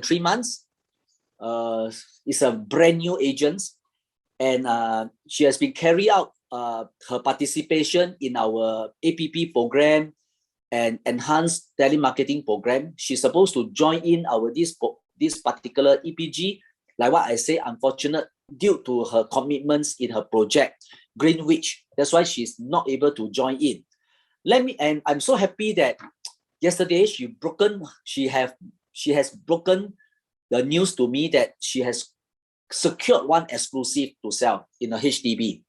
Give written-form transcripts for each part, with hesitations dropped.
3 months. Is a brand new agent, and she has been carry out her participation in our APP program and enhanced telemarketing program. She's supposed to join in our this particular EPG. Like what I say, unfortunate due to her commitments in her project Greenwich. That's why she's not able to join in. And I'm so happy that yesterday she has broken the news to me that she has secured one exclusive to sell in a HDB.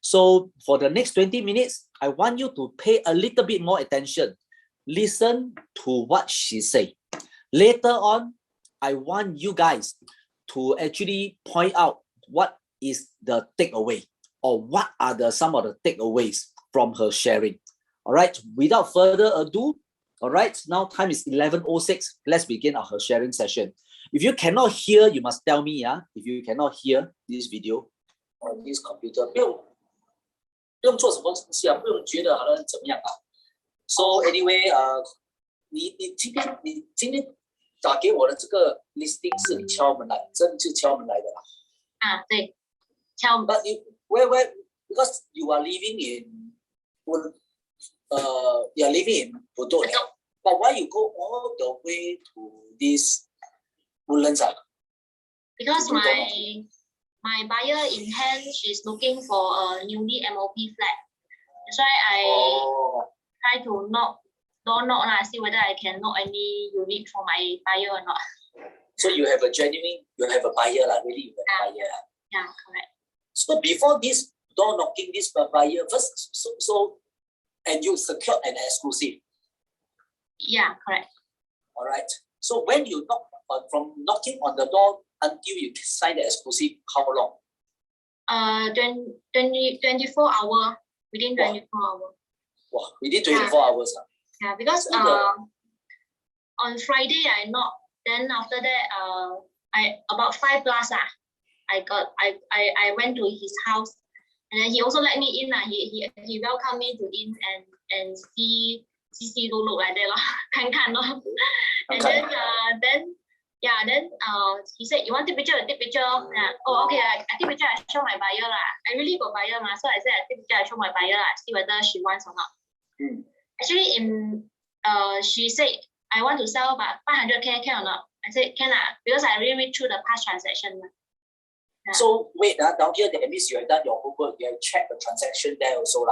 So for the next 20 minutes, I want you to pay a little bit more attention. Listen to what she say. Later on, I want you guys to actually point out what is the takeaway or what are some of the takeaways from her sharing. All right, without further ado, all right, now time is 11:06. Let's begin her sharing session. If you cannot hear, you must tell me. If you cannot hear this video on this computer, 不用做什么东西不用觉得好像怎么样So anyway, 你今天打给我的这个 listing 是你敲门来，真的是敲门来的啦。对，敲门。 But where because you are living in you are living in Bedok, but why you go all the way to this Woodlands? Because my buyer in hand, she's looking for a newly MOP flat. That's why I try to knock see whether I can knock any unit for my buyer or not. So you have a buyer really? You have a buyer. Yeah, correct. So before this door knocking, this buyer first, so and you secured an exclusive. Yeah, correct. All right. So when you knock from knocking on the door until you sign the exclusive, how long? 24 hours. Within 24 hours. Wow, within 24 hours. Yeah, because on Friday I knocked. Then after that, I about 5 plus I went to his house, and then he also let me in. He welcomed me to in and see look like that看咯. And then he said, you want to take picture? Take picture. Oh, okay. I take picture. I show my buyer I really got buyer so I said I take picture. I show my buyer see whether she wants or not. Actually, she said I want to sell, but 500K can or not? I said can because I really read through the past transaction. So wait, down here that means you have done your homework. You have checked the transaction there also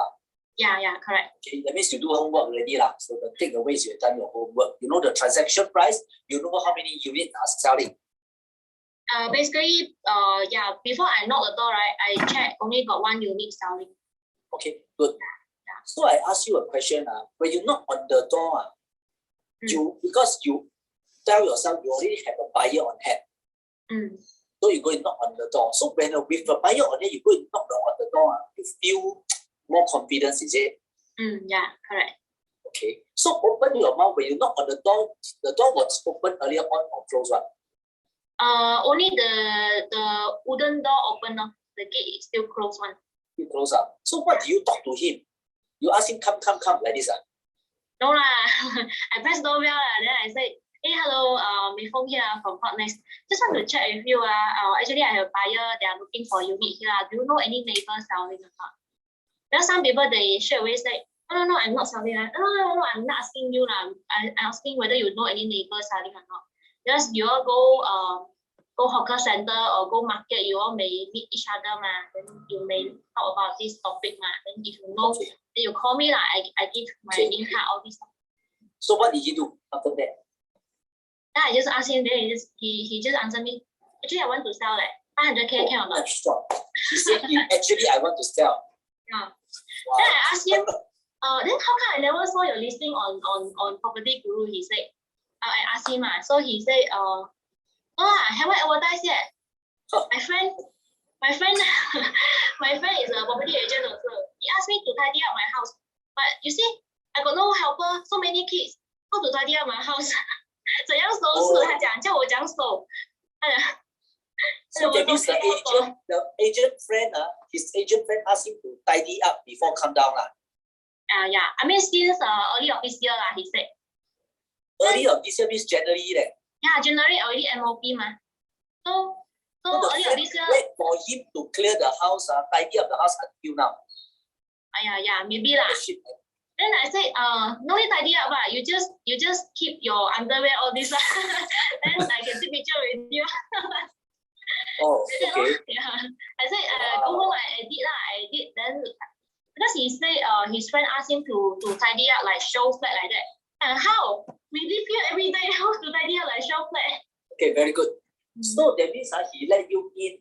Yeah, correct. Okay, that means you do homework already So the takeaways, you have done your homework. You know the transaction price. You know how many units are selling. Basically, before I knock the door, I check only got 1 unit selling. Okay, good. So I ask you a question. When you knock on the door, because you tell yourself you already have a buyer on hand. So you go and knock on the door. So when with a buyer on hand, you go and knock on the door, you feel more confidence, is it? Yeah, correct. Okay. So open your mouth when you knock on the door was open earlier on or closed one? Only the wooden door open. The gate is still closed one. You close up. So what do you talk to him? You ask him come like this No I press doorbell then I say, hey, hello, Mei Fong here from Port Next. Just want to check with you. Actually I have a buyer, they are looking for a unit here. Do you know any neighbors selling or not? There are some people they straight away say, no, I'm not selling. No, I'm not asking you. I'm asking whether you know any neighbors selling or not. Just you all go hawker center or go market, you all may meet each other then you may talk about this topic Then if you know, then you call me I give my name card, all this stuff. So what did you do after that? Then I just asked him, then he just answered me, actually I want to sell 500K can or not? He said actually I want to sell. Yeah. Wow. Then I asked him, then how come I never saw your listing on Property Guru? He said, I asked him, so he said, no, I haven't advertised yet. My friend is a property agent also. He asked me to tidy up my house. But you see, I got no helper, so many kids. How to tidy up my house? 怎样收拾？他讲叫我讲手。So that means the agent friend, his agent friend asked him to tidy up before come down Yeah. I mean since early of this year he said. Early of this year means January Yeah, January already MOP ma. So So the earlier friend this year. wait for him to clear the house, tidy up the house until now. Yeah, maybe lah. Then I say, no need tidy up lah. You just keep your underwear all this lah. Then I can take picture with you. Oh, okay. Yeah. I say, go home, I edit lah. I edit. Then because he say, his friend asked him to tidy up like show flat like that. How? We live here every day. How to tidy up like show flat? Okay, very good. So that means he let you in,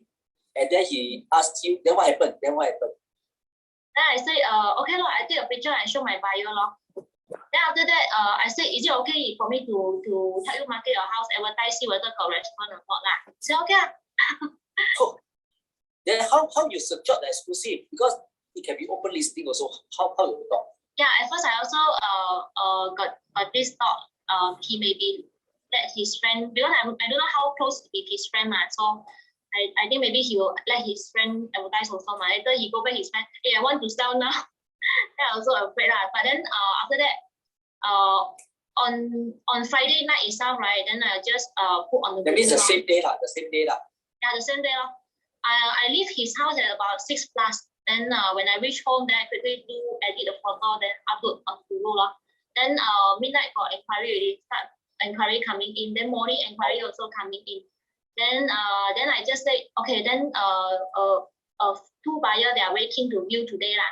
and then he asked you. Then what happened? Then I say, okay lor, I take a picture and show my buyer lor. Then after that, I say, is it okay for me to help you market your house, advertise, see whether got response or not lah? He say okay. Oh, then how you secure the exclusive? Because it can be open listing also. How you talk? Yeah, at first I also got this thought. He maybe let his friend, because I don't know how close with his friend so I think maybe he will let his friend advertise also later he go back his friend, hey, I want to sell now. Then I also afraid lah. But then after that on Friday night itself, right, then I just put on the that means the same day lah. Yeah, the same day lor. I leave his house at about 6+. Then when I reach home, then I quickly edit the photo, then upload on Google lor. Then midnight got inquiry already, start inquiry coming in. Then morning inquiry also coming in. Then I just say, okay, then two buyer they are waiting to view today lah.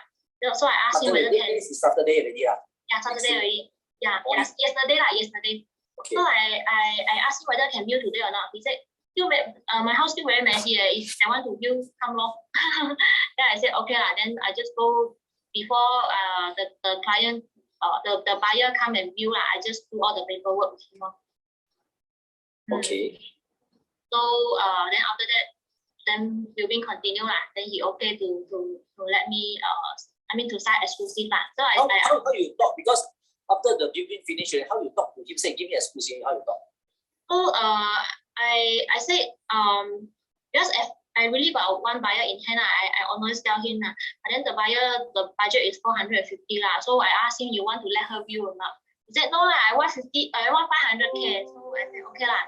So I asked him whether can. This is Saturday already lah. Yeah, Saturday already. Yeah, yesterday lah, yesterday. Okay. So I asked him whether can view today or not. He said, my house still very messy. If I want to view, come lor. Then I said okay lah. Then I just go before the client the buyer come and view lah. I just do all the paperwork with him lor. Okay. So then after that, then viewing continue lah. Then he okay to let me to sign exclusive lah. So how you talk? Because after the viewing finish, how you talk to him? Say give me exclusive. How you talk? So I said because I really got one buyer in hand. I almost tell him but then the budget is 450 lah. So I asked him, you want to let her view or not? He said no lah. I want 500K. So I said okay lah.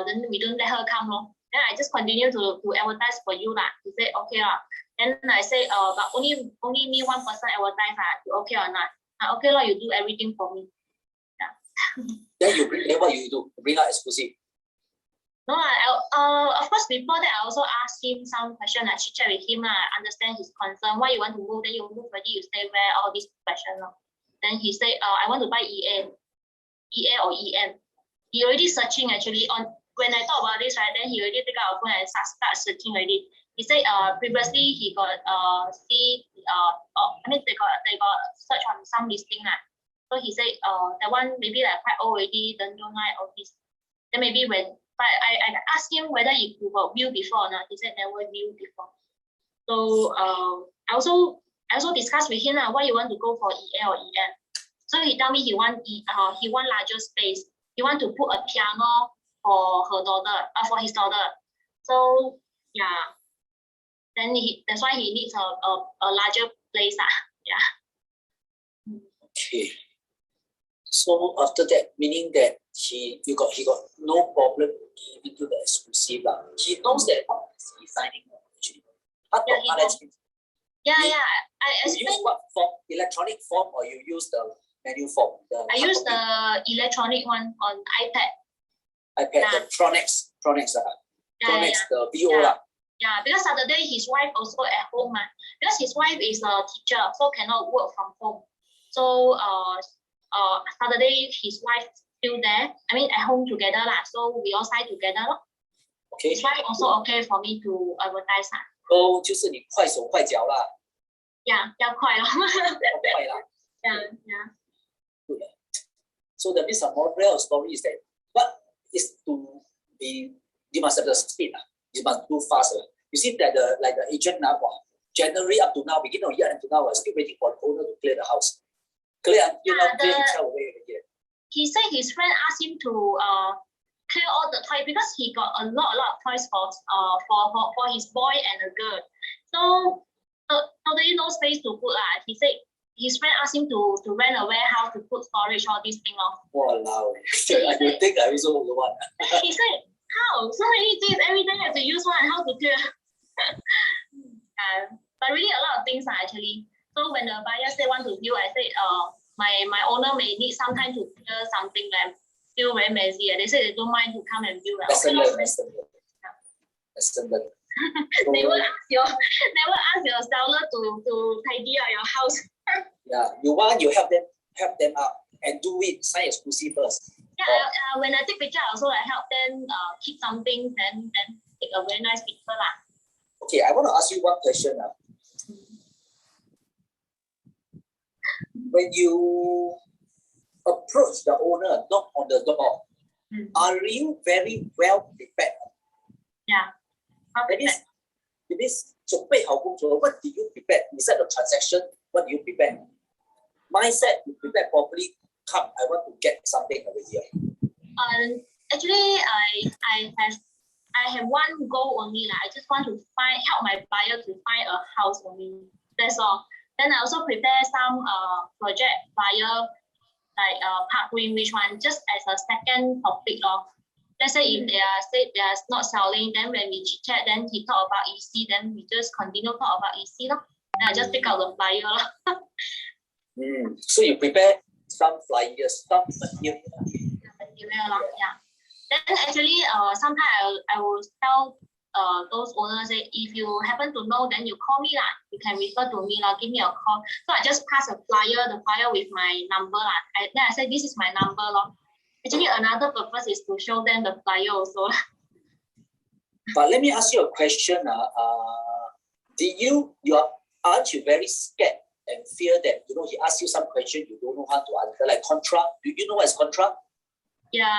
Then we don't let her come lor. Then I just continue to advertise for you lah. He said okay lah. Then I say but only me one person advertise lah. You okay or not? Okay lah. You do everything for me. Yeah. Then what you do? Bring out exclusive. No, of course, before that, I also asked him some questions, I chit-chat with him, understand his concern, why you want to move, then you move already, you stay where, all these questions. Then he said, I want to buy EA or EM. He already searching actually, when I talk about this, right, then he already take out a phone and start searching already. He said, previously, he got, they got search on some listing. So he said, that one maybe like quite old already, don't know all this. Then maybe but I asked him whether he got view before or not. He said never view before. So I also discussed with him why you want to go for EA or EM. So he told me he want larger space. He want to put a piano for his daughter. So yeah, then that's why he needs a larger place. Yeah. Okay. So after that, meaning that he got no problem giving to the exclusive lah. He knows that he's signing actually. Yeah. I explained. You use what form? Electronic form or you use the manual form? I use the electronic one on iPad. The Tronex. The VO lah. Yeah, because Saturday his wife also at home because his wife is a teacher, so cannot work from home. So Saturday his wife still there. At home together lah. So we all sign together. Okay. His wife also okay for me to advertise 就是你快手快脚啦。Yeah, 要快咯。快啦。Yeah. Good. So the moral of the story is that what is to be, you must have the speed. You must do faster. You see that the agent now, January up to now, beginning of year until now, still waiting for the owner to clear the house. Clear himself away again. He said his friend asked him to clear all the toys because he got a lot of toys for his boy and a girl. So totally no space to put. He said his friend asked him to rent a warehouse to put storage, all these things. Walao. I think I also want. He said, how? So many things, every day I have to use one, how to clear? But really a lot of things actually. So when the buyer say want to view, I said, my owner may need some time to clear something that still very messy. They said they don't mind to come and view. Excellent. Never ask your seller to tidy up your house. Yeah, you help them out and do it, sign exclusive first. Yeah, when I take picture, I also help them keep something, then take a very nice picture lah. Okay, I want to ask you one question. When you approach the owner, knock on the door, are you very well prepared? Yeah. It means what did you prepare? Besides the transaction, what do you prepare? Mindset, you prepare properly. Come, I want to get something over here. Actually, I have one goal only. I just want to help my buyer to find a house only. That's all. Then I also prepare some project buyer like Park Green, which one just as a second topic of. Let's say if they are not selling, then when we chit chat, then he talk about EC, then we just continue talk about EC lor. Then I just pick out the flyer lor. So you prepare some flyers, some material. Yeah. Then actually, sometimes I will tell those owners say, if you happen to know, then you call me lah. You can refer to me lah. Give me a call. So I just pass the flyer with my number lah. Then I say this is my number lor. Actually, another purpose is to show them the flyer also. But let me ask you a question. Aren't you very scared and fear that he asks you some question you don't know how to answer, like contra? Do you know what is contra? Yeah.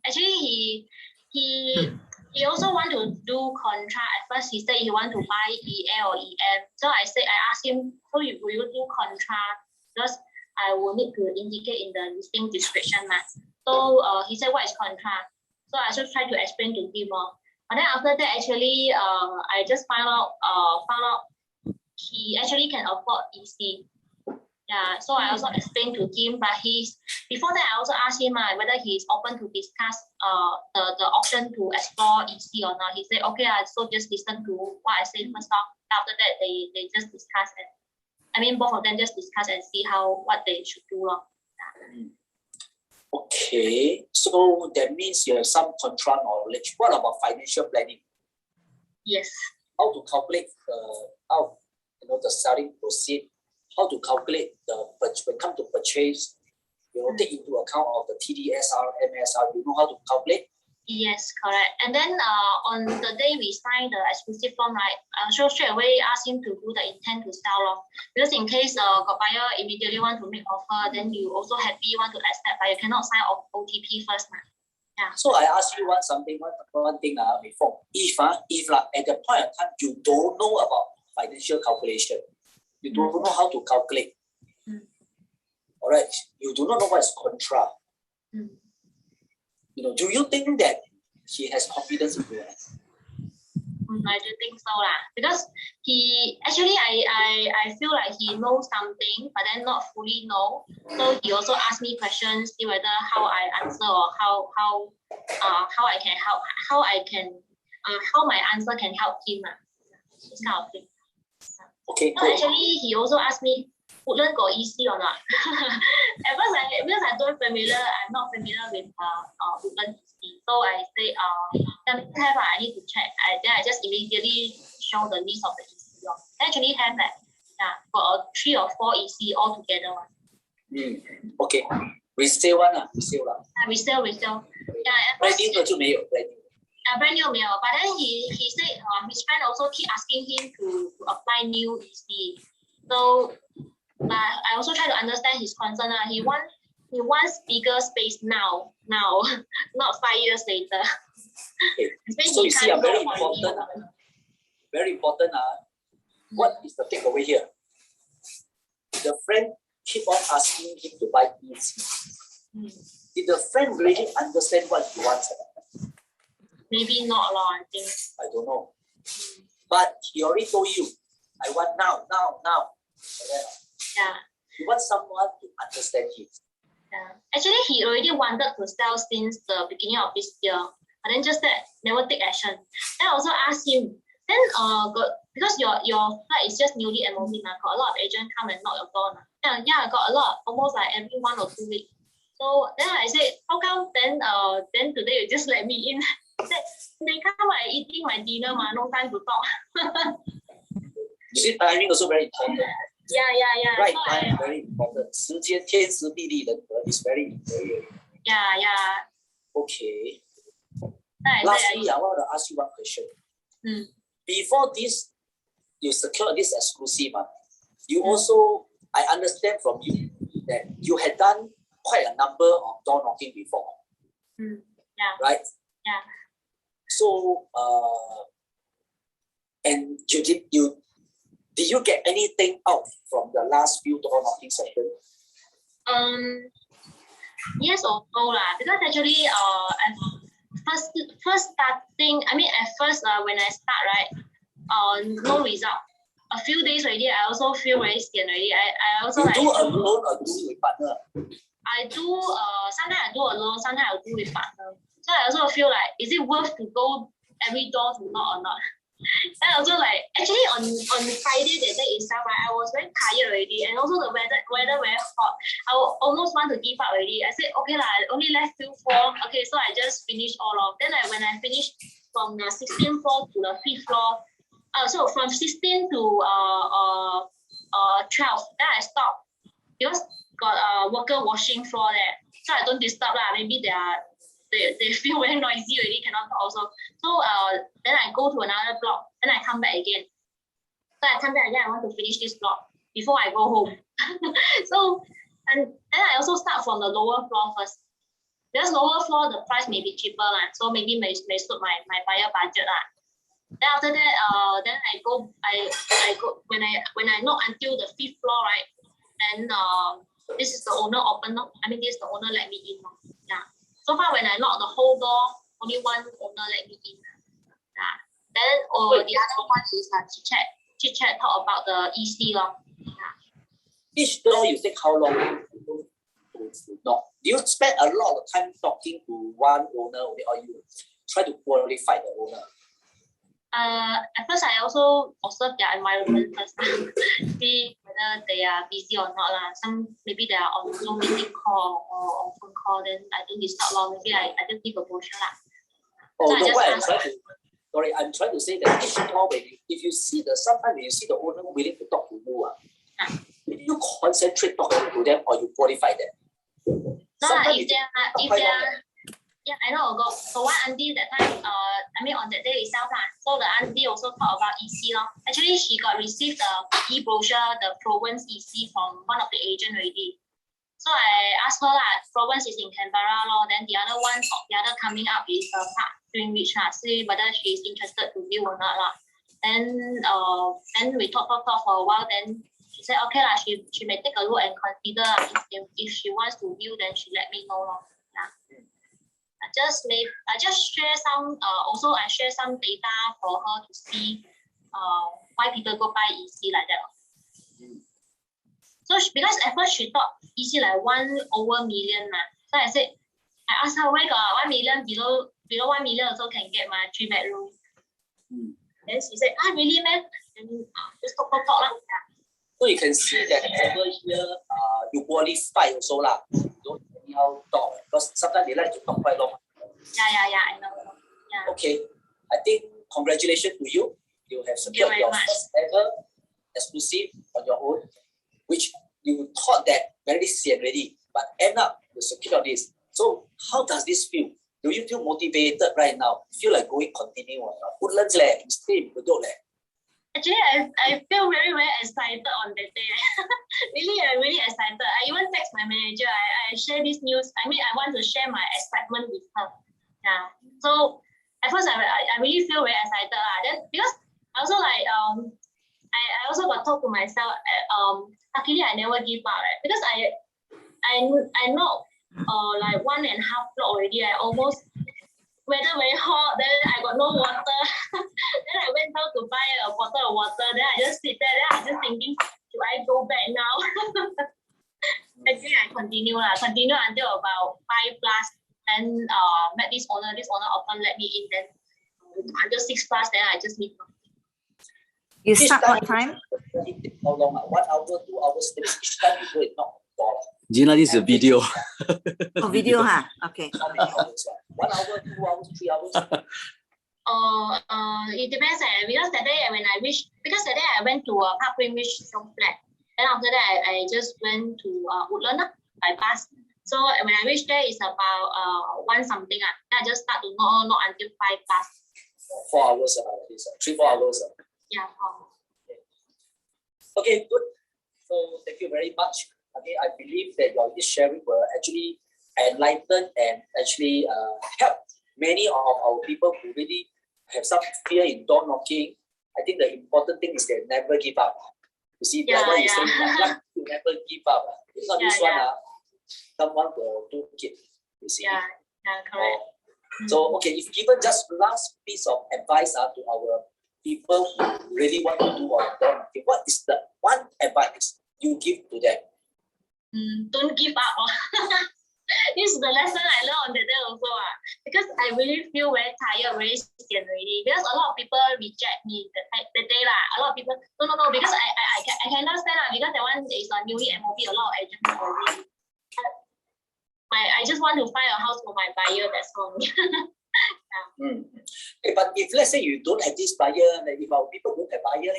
Actually, he also want to do contra. At first, he said he want to buy EL or EM. So I asked him, so will you do contra? Because I will need to indicate in the listing description. So he said, what is contra? So I just try to explain to him more. But then after that, actually, I just found out he actually can afford EC. Yeah, so I also explained to him, but before that I also asked him whether he's open to discuss the option to explore EC or not. He said, okay, so just listen to what I said first off. After that, they just discuss both of them just discuss and see what they should do. Okay, so that means you have some contra knowledge. What about financial planning? Yes. How to calculate the selling proceed? How to calculate when it comes to purchase? Take into account of the TDSR, MSR. You know how to calculate? Yes, correct. And then on the day we signed the exclusive form, so straight away ask him to do the intent to sell. Because in case got buyer immediately want to make offer, then you also happy want to accept, but you cannot sign OTP first. Yeah. So I ask you one thing before. If at the point of time you don't know about financial calculation, you don't know how to calculate. All right, you do not know what is contra. Do you think that he has confidence in you? I don't think so because he actually I feel like he knows something, but then not fully know. So he also asked me questions, see whether how I answer or how I can help, how my answer can help him. This kind of thing. Okay. So actually, he also asked me, Woodland got EC or not? At first, because I'm not familiar with Woodland EC. So I say, I need to check. Then I just immediately show the list of the EC. Actually have that. Yeah, for 3 or 4 EC all together. Okay. Resale one resale. Yeah. Brand new brand new mail. But then he said his friend also keep asking him to apply new EC. So I also try to understand his concern. He wants bigger space now, not 5 years later. Okay. So you see, very important. What is the takeaway here? The friend keep on asking him to buy EC. Did the friend really understand what he wants? Maybe not, I think. I don't know. But he already told you, I want now. Yeah. You want someone to understand him. Yeah. Actually, he already wanted to sell since the beginning of this year, but then just that never take action. Then I also asked him. Then because your flat is just newly MOB, got a lot of agents come and knock your door. Yeah, I got a lot, almost like every 1 or 2 weeks. So then I said, how come then today you just let me in? I said, they come like eating my dinner, no time to talk. You see, timing also very important. Yeah. Right so time very important. 时间天时地利人和 is very important. Yeah. Okay. Lastly, I want to ask you one question. Before this, you secure this exclusive. You also, I understand from you that you had done quite a number of door knocking before. Yeah. Right? Yeah. So, and did you get anything out from the last few door knocking sessions? Yes or no lah. Because actually, first starting. I mean, at first, when I start, right, no result. A few days already, I also feel very scared already. I also do alone or do with partner? I do. Sometimes I do alone. Sometimes I do with partner. So I also feel like, is it worth to go every door to knock or not? And also like actually on Friday that day itself, right, I was very tired already, and also the weather very hot. I almost want to give up already. I said okay lah, only left 2 floor. Okay, so I just finished all of. Then when I finished from the 16th floor to the 5th floor, so from 16 to 12, then I stopped because got worker washing floor there, so I don't disturb lah. Maybe they feel very noisy already, cannot talk also. So then I go to another block, then I come back again. So I come back again, I want to finish this block before I go home. So, and then I also start from the lower floor first. Because lower floor, the price may be cheaper, so maybe may suit my buyer budget. Then after that, then I go when I knock until the 5th floor, right? And this is the owner open. I mean, this is the owner let me in. Yeah. So far, when I knock the whole door, only one owner let me in. Yeah. Then the other one is chit chat, talk about the EC law. Yeah. Each door you take how long to knock? Do you spend a lot of time talking to one owner, or you try to qualify the owner? At first, I also observe their environment first, see whether they are busy or not lah. Maybe they are on Zoom meeting call or on phone call. Then I don't disturb long. Maybe I just give a brochure lah. I'm trying to say that each door, if you see sometimes you see the owner willing to talk to you, you concentrate talking to them or you qualify them. No, if they are. Yeah, I know. So one auntie that time, I mean on that day itself, so the auntie also talk about EC law. Actually, she got received the e-brochure, the province EC from one of the agent already. So I asked her province is in Canberra law, then the other coming up is Park Greenwich see whether she is interested to view or not lah. Then we talk for a while. Then she said okay lah, she may take a look and consider if she wants to view, then she let me know lah. I just share some also I share some data for her to see why people go buy EC like that. So because at first she thought EC like 1 over million so I asked her where got 1 million below 1 million also can get my 3 bedroom. Then she said really man? Then just talk lah. So you can see that over here you qualify also lah. Don't anyhow talk because sometimes they like to talk quite long. Yeah, I know. Yeah. Okay, I think congratulations to you. You have secured your first ever exclusive on your own, which you thought that very sian already, but end up you secure this. So how does this feel? Do you feel motivated right now? Feel like continue or not? Woodlands leh, you stay in Bedok leh. Actually, I feel very, very excited on that day. I'm really excited. I even text my manager. I share this news. I mean, I want to share my excitement with her. Yeah. So at first, I really feel very excited. Then because I also like I also got talk to myself. Luckily, I never give up. Right? Because I know like 1.5 block already. I almost weather very hot, then I got no water. Then I went down to buy a bottle of water. Then I just sit there. Then I just thinking, do I go back now? Actually, I continue until about 5 plus. Then met this owner often let me in. Then until 6 plus, then I just leave. You start what time? How long? 1 hour, 2 hours. Each time you do it, not God. Gina, this is a video. Oh, video, huh? Okay. How many hours? 1 hour, 2 hours, 3 hours? It depends. Because that day when I reached, because that day I went to a Parkway Ridge flat. Then after that, I just went to Woodland by bus. So when I reached there, it's about 1 something. Then I just start to knock until 5 plus. 4 hours, 3, 4 hours. Yeah. Okay, good. So thank you very much. Okay, I believe that your sharing will actually enlighten and actually help many of our people who really have some fear in door knocking. I think the important thing is that never give up. You see, like what you say, like to never give up. It's not this one, someone will do it. You see. Yeah, correct. So okay, if given just last piece of advice to our people who really want to do on door knocking, what is the one advice you give to them? Don't give up. This is the lesson I learned on that day also. Because I really feel very tired, very scared already. Because a lot of people reject me the day. A lot of people, no, because I can understand because that one is a newly MOB, a lot of agents already. I just want to find a house for my buyer, that's all. Okay, but if let's say you don't have this buyer, like if our people don't have buyer,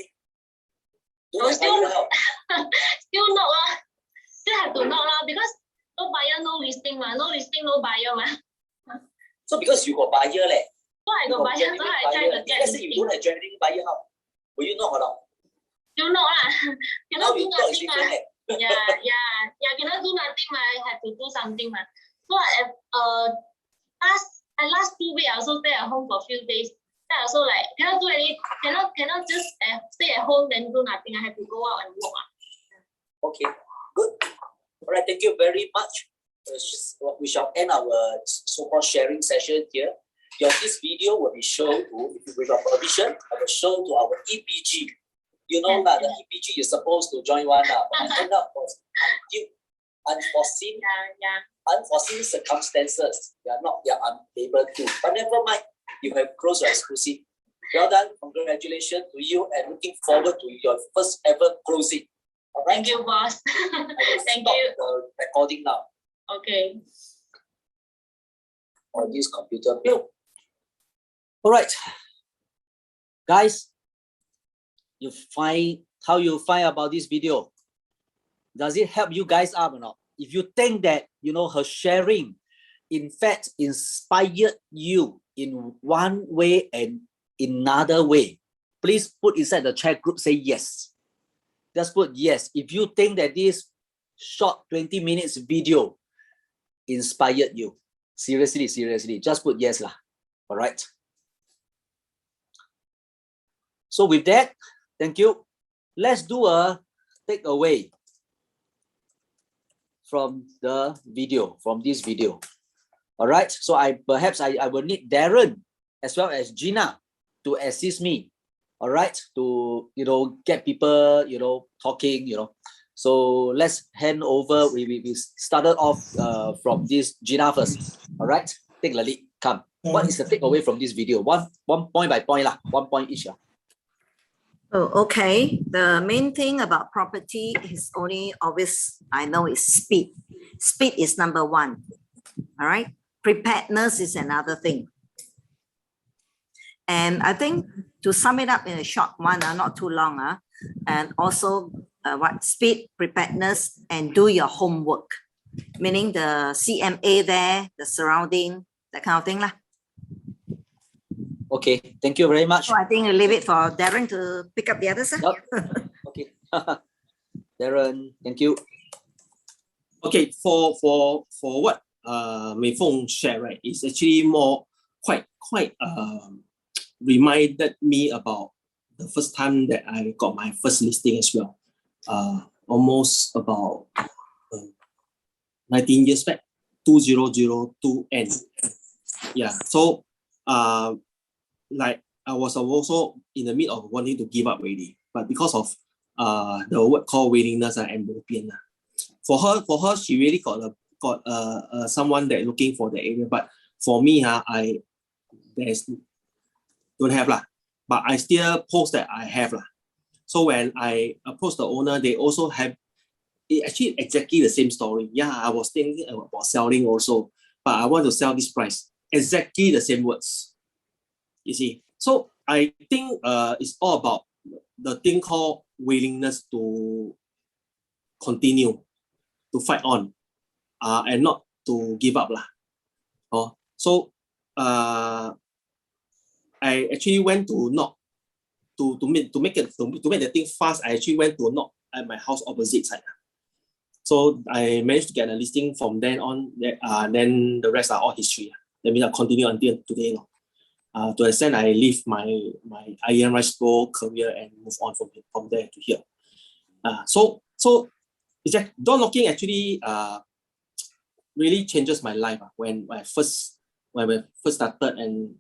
still not. Still have to knock because no buyer, no listing, no listing, no buyer. So because you got buyer, so I got buyer, so I try to get let's say you don't have generating buyer, how? Will you knock or not? You knock cannot do nothing. Cannot do nothing. I have to do something. So last 2 weeks I also stay at home for a few days. Then I also like cannot do any, cannot just stay at home then do nothing. I have to go out and walk. Okay, good. All right, thank you very much. We shall end our so-called sharing session here. This video will be shown to, with your permission, I will show to our EPG. You know that the EPG is supposed to join one, but end up was unforeseen circumstances. They are unable to. But never mind, you have closed your exclusive. Well done. Congratulations to you and looking forward to your first ever closing. All right. Thank you, boss. Thank you. The recording now. Okay. On this computer bill. All right, guys. How you find about this video? Does it help you guys up or not? If you think that her sharing, in fact, inspired you in one way and another way, please put inside the chat group. Say yes. Just put yes. If you think that this short 20 minutes video inspired you, seriously, just put yes lah. All right. So with that, thank you. Let's do a takeaway from the video, from this video. All right. So I will need Darren as well as Gina to assist me. All right, to get people talking. So let's hand over. We started off from this Gina first. All right, take the lead. Come. What is the takeaway from this video? One point by point lah. 1 point each. Oh, okay. The main thing about property is only always I know is speed. Speed is number 1. All right. Preparedness is another thing. And I think to sum it up in a short one, not too long, and also speed, preparedness, and do your homework, meaning the CMA there, the surrounding, that kind of thing lah. Okay, thank you very much. So I think I'll leave it for Darren to pick up the others. Yep. Okay, Darren, thank you. Okay, for what Mei Feng shared, right, it's actually quite reminded me about the first time that I got my first listing as well. Almost about 19 years back, 2002 end. Yeah, so like I was also in the mid of wanting to give up already, but because of the word called willingness and bopian. For her, she really got someone that looking for the area. But for me, I don't have lah. But I still post that I have lah. So when I approach the owner, they also have actually exactly the same story. Yeah, I was thinking about selling also, but I want to sell this price. Exactly the same words. You see, so I think it's all about the thing called willingness to continue, to fight on, and not to give up lah. So I actually went to knock to make the thing fast. I actually went to knock at my house opposite side. So I managed to get a listing from then on. Then the rest are all history. That means I continue until today. To the extent I leave my iron rice bowl career and move on from there to here. So it's like door knocking actually really changes my life when I first started and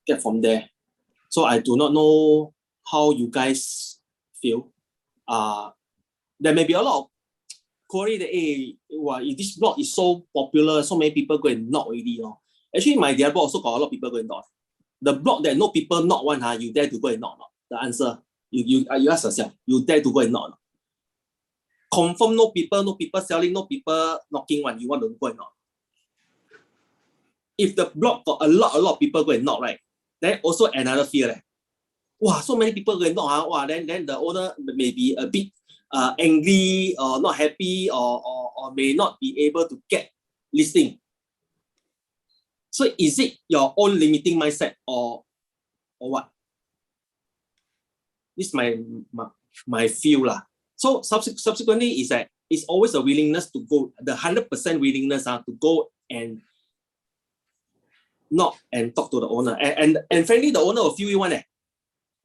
get from there. So I do not know how you guys feel. There may be a lot of query that if this blog is so popular, so many people go and knock already. Actually, my dear blog also got a lot of people go and knock. The blog that no people knock one, you dare to go and knock? The answer, you ask yourself, you dare to go and knock? Confirm no people selling, no people knocking one, you want to go and knock? If the blog got a lot of people go and knock, right? Then also another fear. Wow, so many people go and knock. Wow, then the owner may be a bit angry or not happy or may not be able to get listing. So is it your own limiting mindset or what? This is my feel lah. So subsequently is that it's always a willingness to go, the 100% willingness to go and knock and talk to the owner. And frankly, the owner will feel you one.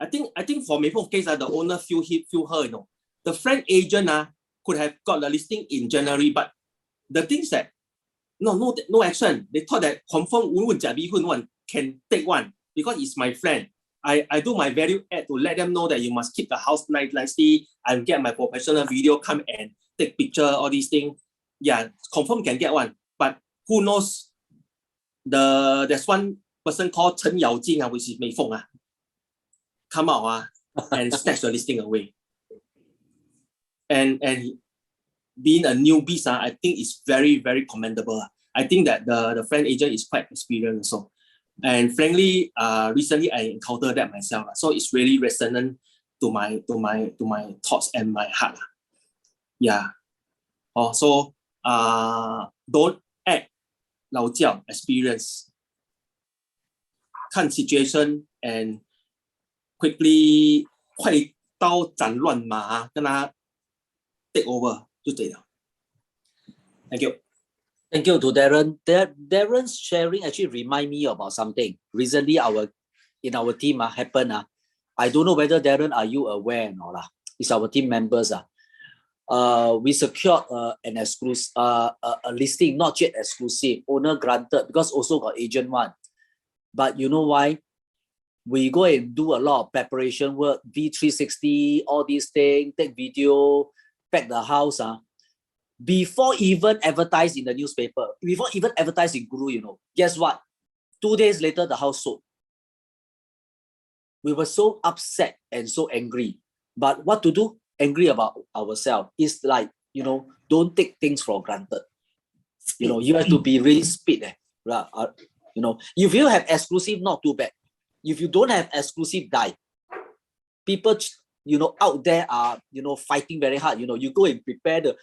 I think for Maypong's case, the owner feel her, you know. The friend agent could have got the listing in January, but the things that no action. They thought that confirm one can take one because it's my friend. I do my value add to let them know that you must keep the house nicely. I get my professional video, come and take picture, all these things. Yeah, confirm can get one. But who knows? There's one person called Chen Yaojing, which is Mei Feng, come out and snatch the listing away. And being a newbie, I think it's very, very commendable. I think that the friend agent is quite experienced also. And frankly, recently I encountered that myself. So it's really resonant to my thoughts and my heart. Yeah. So don't act 老教 experience. 看 situation and quickly 快刀斩乱麻，跟他 take over 就对了。Thank you. Thank you to Darren. Darren's sharing actually remind me about something. Recently, in our team happened. I don't know whether Darren, are you aware or not? It's our team members. We secured an exclusive a listing, not yet exclusive, owner granted, because also got agent one. But you know why? We go and do a lot of preparation work, V360, all these things, take video, pack the house. Before even advertised in the newspaper, before even advertised in Guru, you know, guess what? 2 days later, the house sold. We were so upset and so angry. But what to do? Angry about ourselves. It's like, you know, don't take things for granted. You know, you have to be really speed. You know, if you have exclusive, not too bad. If you don't have exclusive, die. People, you know, out there are, you know, fighting very hard. You know, you go and prepare the,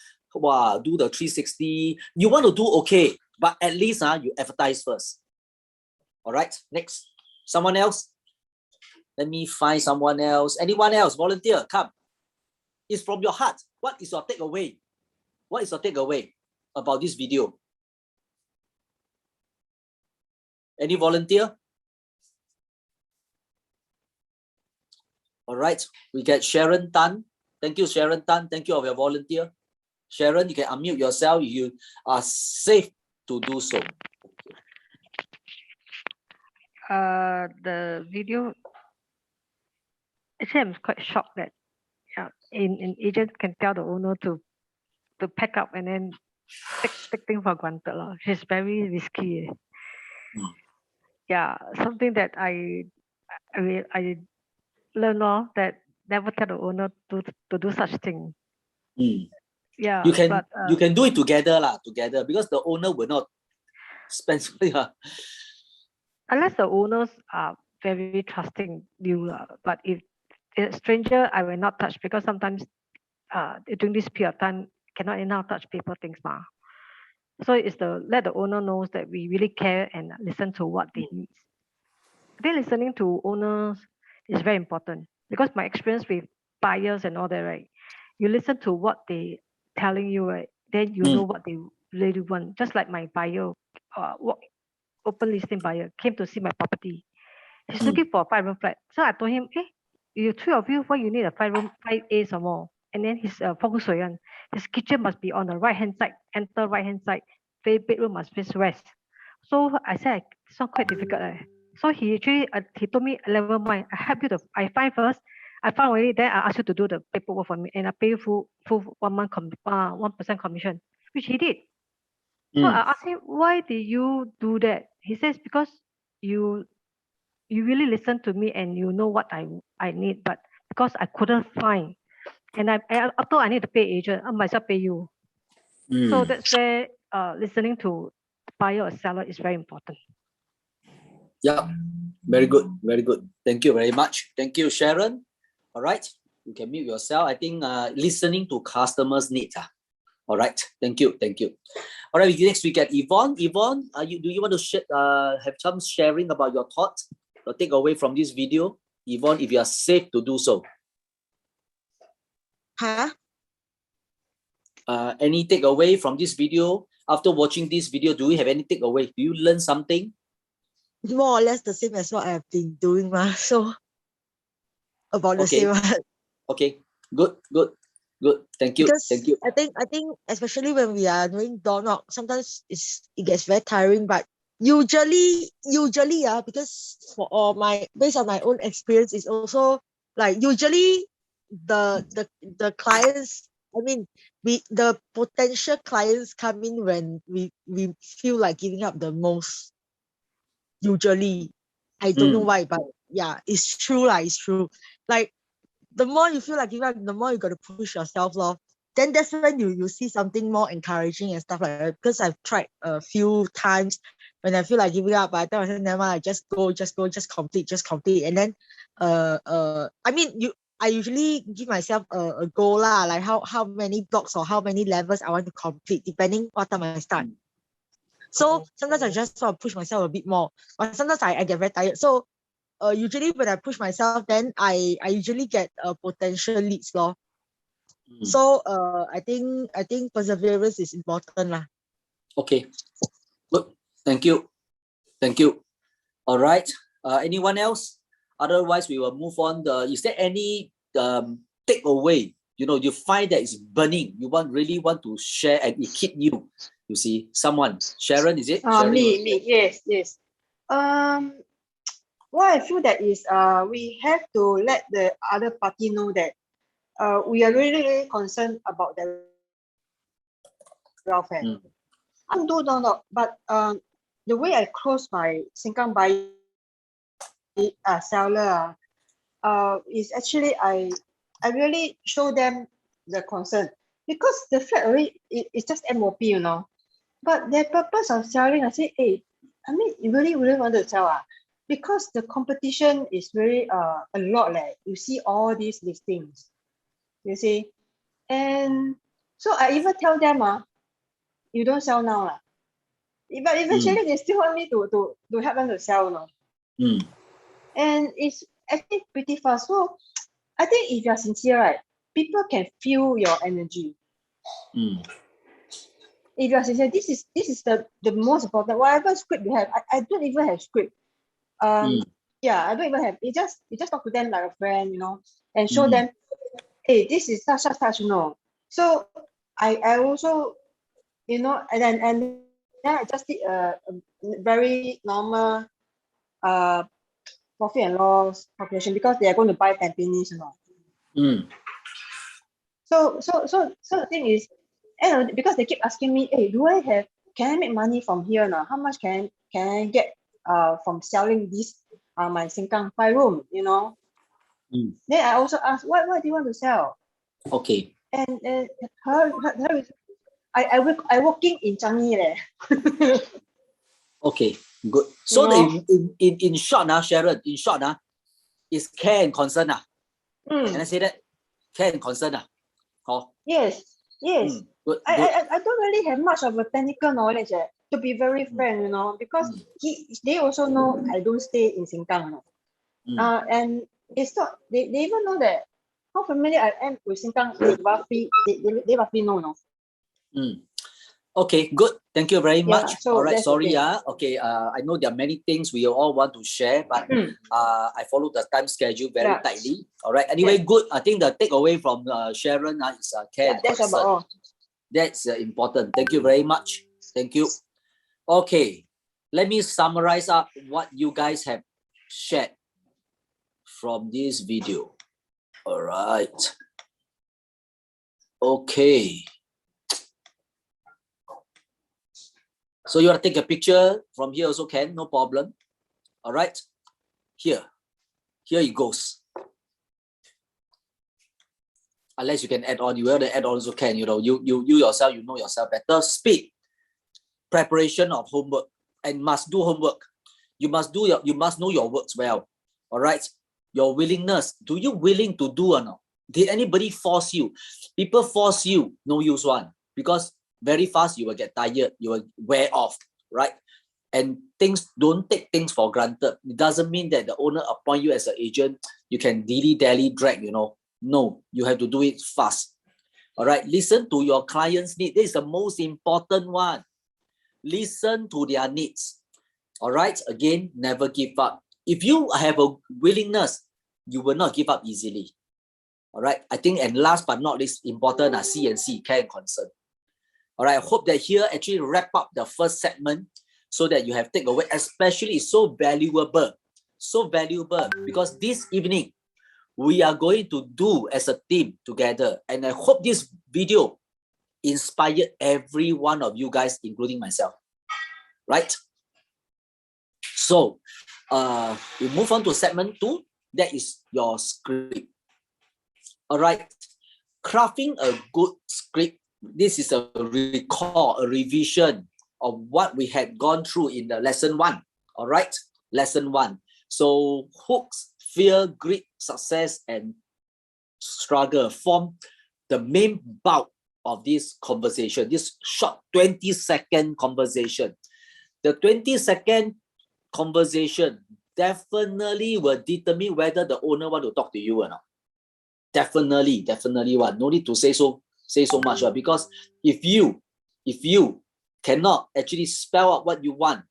do the 360. You want to do okay, but at least you advertise first. All right, next. Someone else? Let me find someone else. Anyone else? Volunteer, come. It's from your heart. What is your takeaway? What is your takeaway about this video? Any volunteer? All right, we get Sharon Tan. Thank you, Sharon Tan. Thank you of your volunteer. Sharon, you can unmute yourself. You are safe to do so. The video actually I'm quite shocked that an agent can tell the owner to pack up and then take things for granted. She's very risky. Yeah, something that I learned that never tell the owner to do such thing. Yeah, you can do it together because the owner will not spend. Unless the owners are very trusting you, but if a stranger, I will not touch because sometimes during this period of time cannot anyhow touch people things. So it's let the owner knows that we really care and listen to what they need. I think listening to owners is very important because my experience with buyers and all that, right? You listen to what they telling you, right? Then you know what they really want. Just like my buyer, open listing buyer came to see my property. He's looking for a 5-room flat. So I told him, you three of you, why you need a 5-room, 5A or more? And then his feng shui, his kitchen must be on the right hand side, enter right hand side, bedroom must face west. So I said, it's not quite difficult. So he actually he told me, never mind, I help you I find first. I found already, then I ask you to do the paperwork for me and I pay you full 1 month 1% commission, which he did. So I asked him, why did you do that? He says, because you really listen to me and you know what I need, but because I couldn't find, and I thought I need to pay agent, I myself pay you. So that's where listening to buyer or seller is very important. Yeah, very good, very good. Thank you very much. Thank you, Sharon. All right, you can mute yourself. I think listening to customers' needs. All right, thank you. All right, next we get Yvonne. Yvonne, do you want to have some sharing about your thoughts or take away from this video? Yvonne, if you are safe to do so. Any takeaway from this video? After watching this video, do you have any takeaway? Do you learn something? More or less the same as what I've been doing, so about the same. Okay, good. Thank you. Because thank you. I think especially when we are doing door knock, sometimes it gets very tiring. But usually, because based on my own experience, it's also like usually the clients. I mean, the potential clients come in when we feel like giving up the most. Usually, I don't know why, but yeah, it's true. It's true. Like the more you feel like giving up, the more you got to push yourself, Then that's when you see something more encouraging and stuff like that. Because I've tried a few times when I feel like giving up, but I tell myself, never mind, just complete. And then I mean I usually give myself a goal like how many blocks or how many levels I want to complete, depending what time I start. So sometimes I just sort of push myself a bit more, but sometimes I get very tired. So usually when I push myself, then I usually get potential leads, So I think perseverance is important, Okay, good. Thank you. All right. Anyone else? Otherwise, we will move on. Is there any takeaway? You find that it's burning. You really want to share and it hit you. You see, someone. Sharon, is it? Sharon, me. Yes. What I feel that is we have to let the other party know that we are really concerned about their welfare. No, but the way I close my Sengkang buyer seller is actually I really show them the concern, because the flat already it's just MOP, but their purpose of selling, I say, I mean, you really want to sell, because the competition is very a lot. You see all these listings, you see, and so I even tell them, you don't sell now, but eventually they still want me to help them to sell, and it's actually pretty fast. So I think if you're sincere, right, people can feel your energy. If you're sincere, this is the most important. Whatever script you have, I don't even have script. Yeah, I don't even have. You just talk to them like a friend, and show them, hey, this is such, So I also, and then I just did a very normal profit and loss calculation because they are going to buy Tampines, you know. Mm. So the thing is, and because they keep asking me, hey, can I make money from here now? How much can I get from selling this my Sengkang 5-room, you know? Mm. Then I also asked, what do you want to sell? Okay. And I working in Changi leh. Okay. Good. So No. in short, Sharon, in short, is care and concern. Can I say that? Care and concern. Oh. Yes. Good. I don't really have much of a technical knowledge, to be very frank, you know, because they also know I don't stay in Sengkang, you know. And it's not, they even know that how familiar I am with Sengkang. They roughly know, no. Okay, good. Thank you very much. So all right, that's sorry. okay. Okay, I know there are many things we all want to share, but I follow the time schedule very tightly. All right. Anyway, good. I think the takeaway from Sharon is care and That's concern. about all. That's important. Thank you very much. Thank you. Okay, let me summarize up what you guys have shared from this video. All right. Okay. So you want to take a picture from here also can, no problem. All right. Here it goes. Unless you can add on, you want to add on also can, you know, you yourself, you know yourself better. Speed, preparation of homework, and must do homework. You must know your works well. All right. Your willingness, do you willing to do or not? Did anybody force you? People force you, no use one, because very fast you will get tired, you will wear off, right? And don't take things for granted. It doesn't mean that the owner appoint you as an agent, you can dilly-dally drag, you know. No, you have to do it fast. All right, listen to your client's need. This is the most important one. Listen to their needs. All right, again, never give up. If you have a willingness, you will not give up easily. All right, I think, and last but not least, important are C and C, care and concern. All right, I hope that here actually wrap up the first segment so that you have taken away, especially it's so valuable because this evening we are going to do as a team together. And I hope this video inspired every one of you guys, including myself, right? So we move on to segment 2. That is your script. All right, crafting a good script. This is a revision of what we had gone through in the lesson 1. All right, lesson 1. So hooks, fear, greed, success, and struggle form the main bulk of this conversation, this short 20-second conversation. The 20-second conversation definitely will determine whether the owner want to talk to you or not. Definitely one. No need to say so much, because if you cannot actually spell out what you want,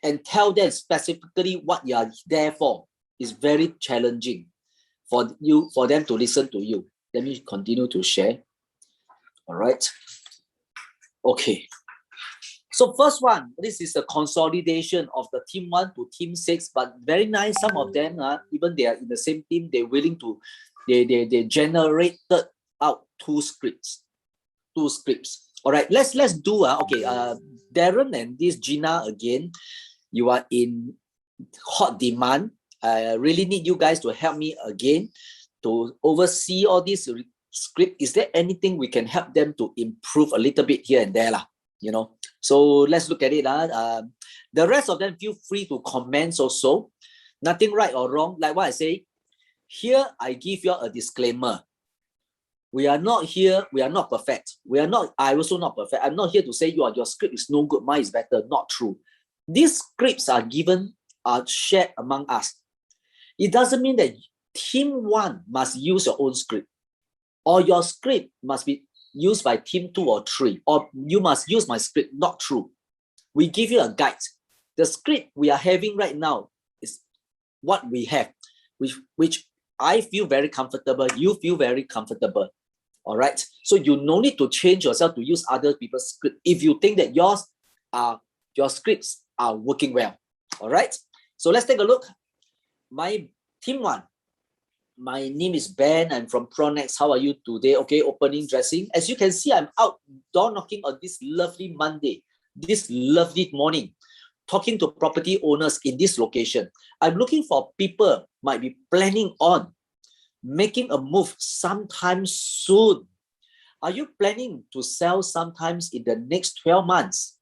and tell them specifically what you are there for, is very challenging for them to listen to you. Let me continue to share. All right. Okay. So first one, this is a consolidation of the team 1 to team 6, but very nice. Some of them, even they are in the same team, they're willing to, they generated out 2 scripts. All right, let's do, okay, Darren and this Gina again, you are in hot demand. I really need you guys to help me again to oversee all this script. Is there anything we can help them to improve a little bit here and there, So let's look at it. The rest of them, feel free to comment also. Nothing right or wrong. Like what I say, here I give you a disclaimer. We are not here, we are not perfect. I also not perfect. I'm not here to say your script is no good, mine is better. Not true. These scripts are shared among us. It doesn't mean that team 1 must use your own script, or your script must be used by team 2 or 3, or you must use my script. Not true. We give you a guide. The script we are having right now is what we have, which I feel very comfortable, you feel very comfortable. All right. So you no need to change yourself to use other people's script if you think that your scripts are working well. All right. So let's take a look. My team 1. My name is Ben. I'm from Pronex. How are you today? Okay, opening dressing. As you can see, I'm out door knocking on this lovely Monday, this lovely morning, talking to property owners in this location. I'm looking for people might be planning on making a move sometime soon. Are you planning to sell sometimes in the next 12 months?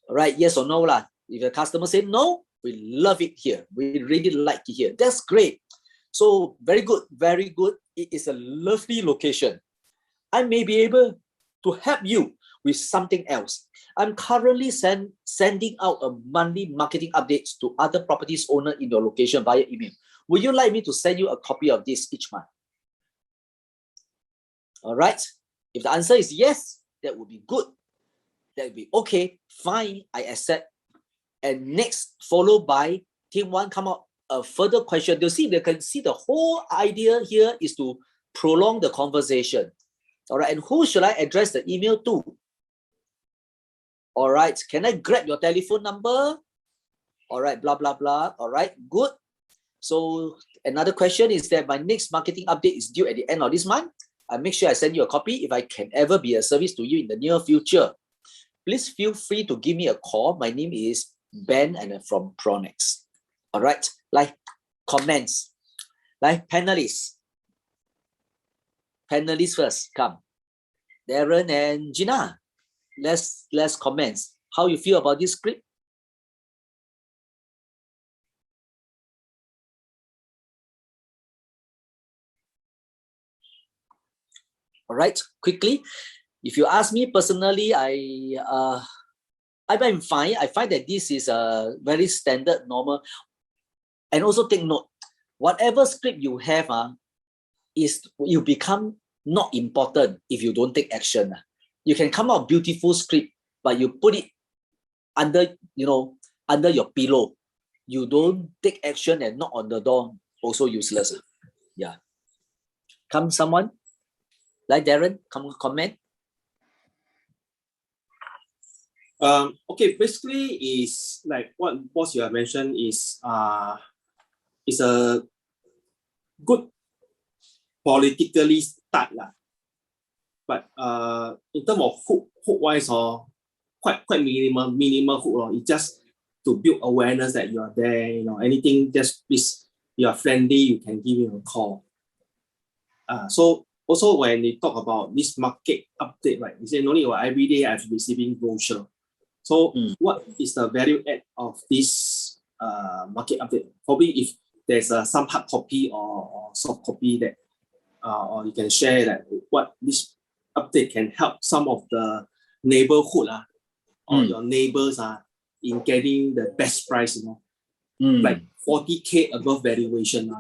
All right, yes or no lah. If the customer say no, we love it here. We really like it here. That's great. So very good, very good. It is a lovely location. I may be able to help you with something else. I'm currently sending out a monthly marketing updates to other properties owner in your location via email. Would you like me to send you a copy of this each month? All right. If the answer is yes, that would be good. That would be okay, fine, I accept. And next, followed by team 1 come out a further question. They can see the whole idea here is to prolong the conversation. All right, and who should I address the email to? All right, can I grab your telephone number? All right, blah, blah, blah. All right, good. So another question is that my next marketing update is due at the end of this month. I make sure I send you a copy if I can ever be a service to you in the near future. Please feel free to give me a call. My name is Ben and I'm from Pronex. All right, like comments, like panelists. Panelists first, come. Darren and Gina, let's comments. How you feel about this script? All right, quickly. If you ask me personally, I'm fine. I find that this is a very standard, normal. And also take note, whatever script you have, you become not important if you don't take action. You can come out beautiful script, but you put it under, under your pillow. You don't take action and knock on the door, also useless. Yeah. Come someone? Like Darren, come comment. Okay, basically is like what boss you have mentioned is a good politically start lah. But in terms of hook wise or quite minimal hook or it's just to build awareness that you are there, anything just please you are friendly, you can give me a call. So also when they talk about this market update, right? You say no need every day I've receiving brochure. So what is the value add of this market update? Probably if there's some hard copy or soft copy that or you can share that what this update can help some of the neighborhood or your neighbors in getting the best price, like 40K above valuation.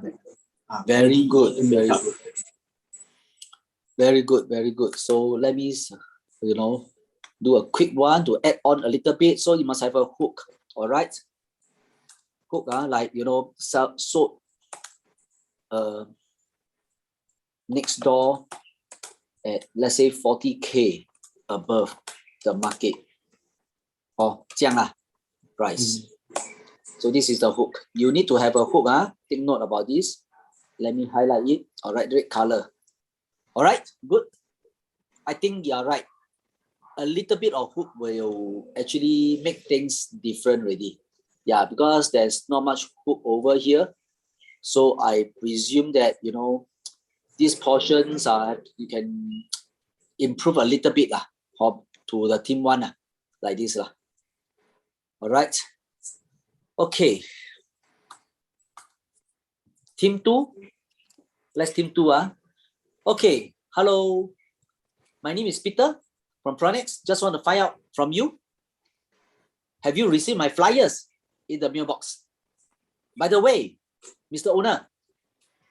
Very good, very good, very good. So let me, do a quick one to add on a little bit. So you must have a hook, all right? Hook, like, sold next door at, let's say, 40K above the market. Oh, 这样啦, price. So this is the hook. You need to have a hook. Take note about this. Let me highlight it. All right, red color. All right, good. I think you're right. A little bit of hook will actually make things different already. Yeah, because there's not much hook over here. So I presume that, these portions you can improve a little bit to the team 1 like this. All right. Okay. Team 2. Let's team 2. Okay. Hello. My name is Peter from Pronex. Just want to find out from you. Have you received my flyers in the mailbox? By the way, Mr. Owner,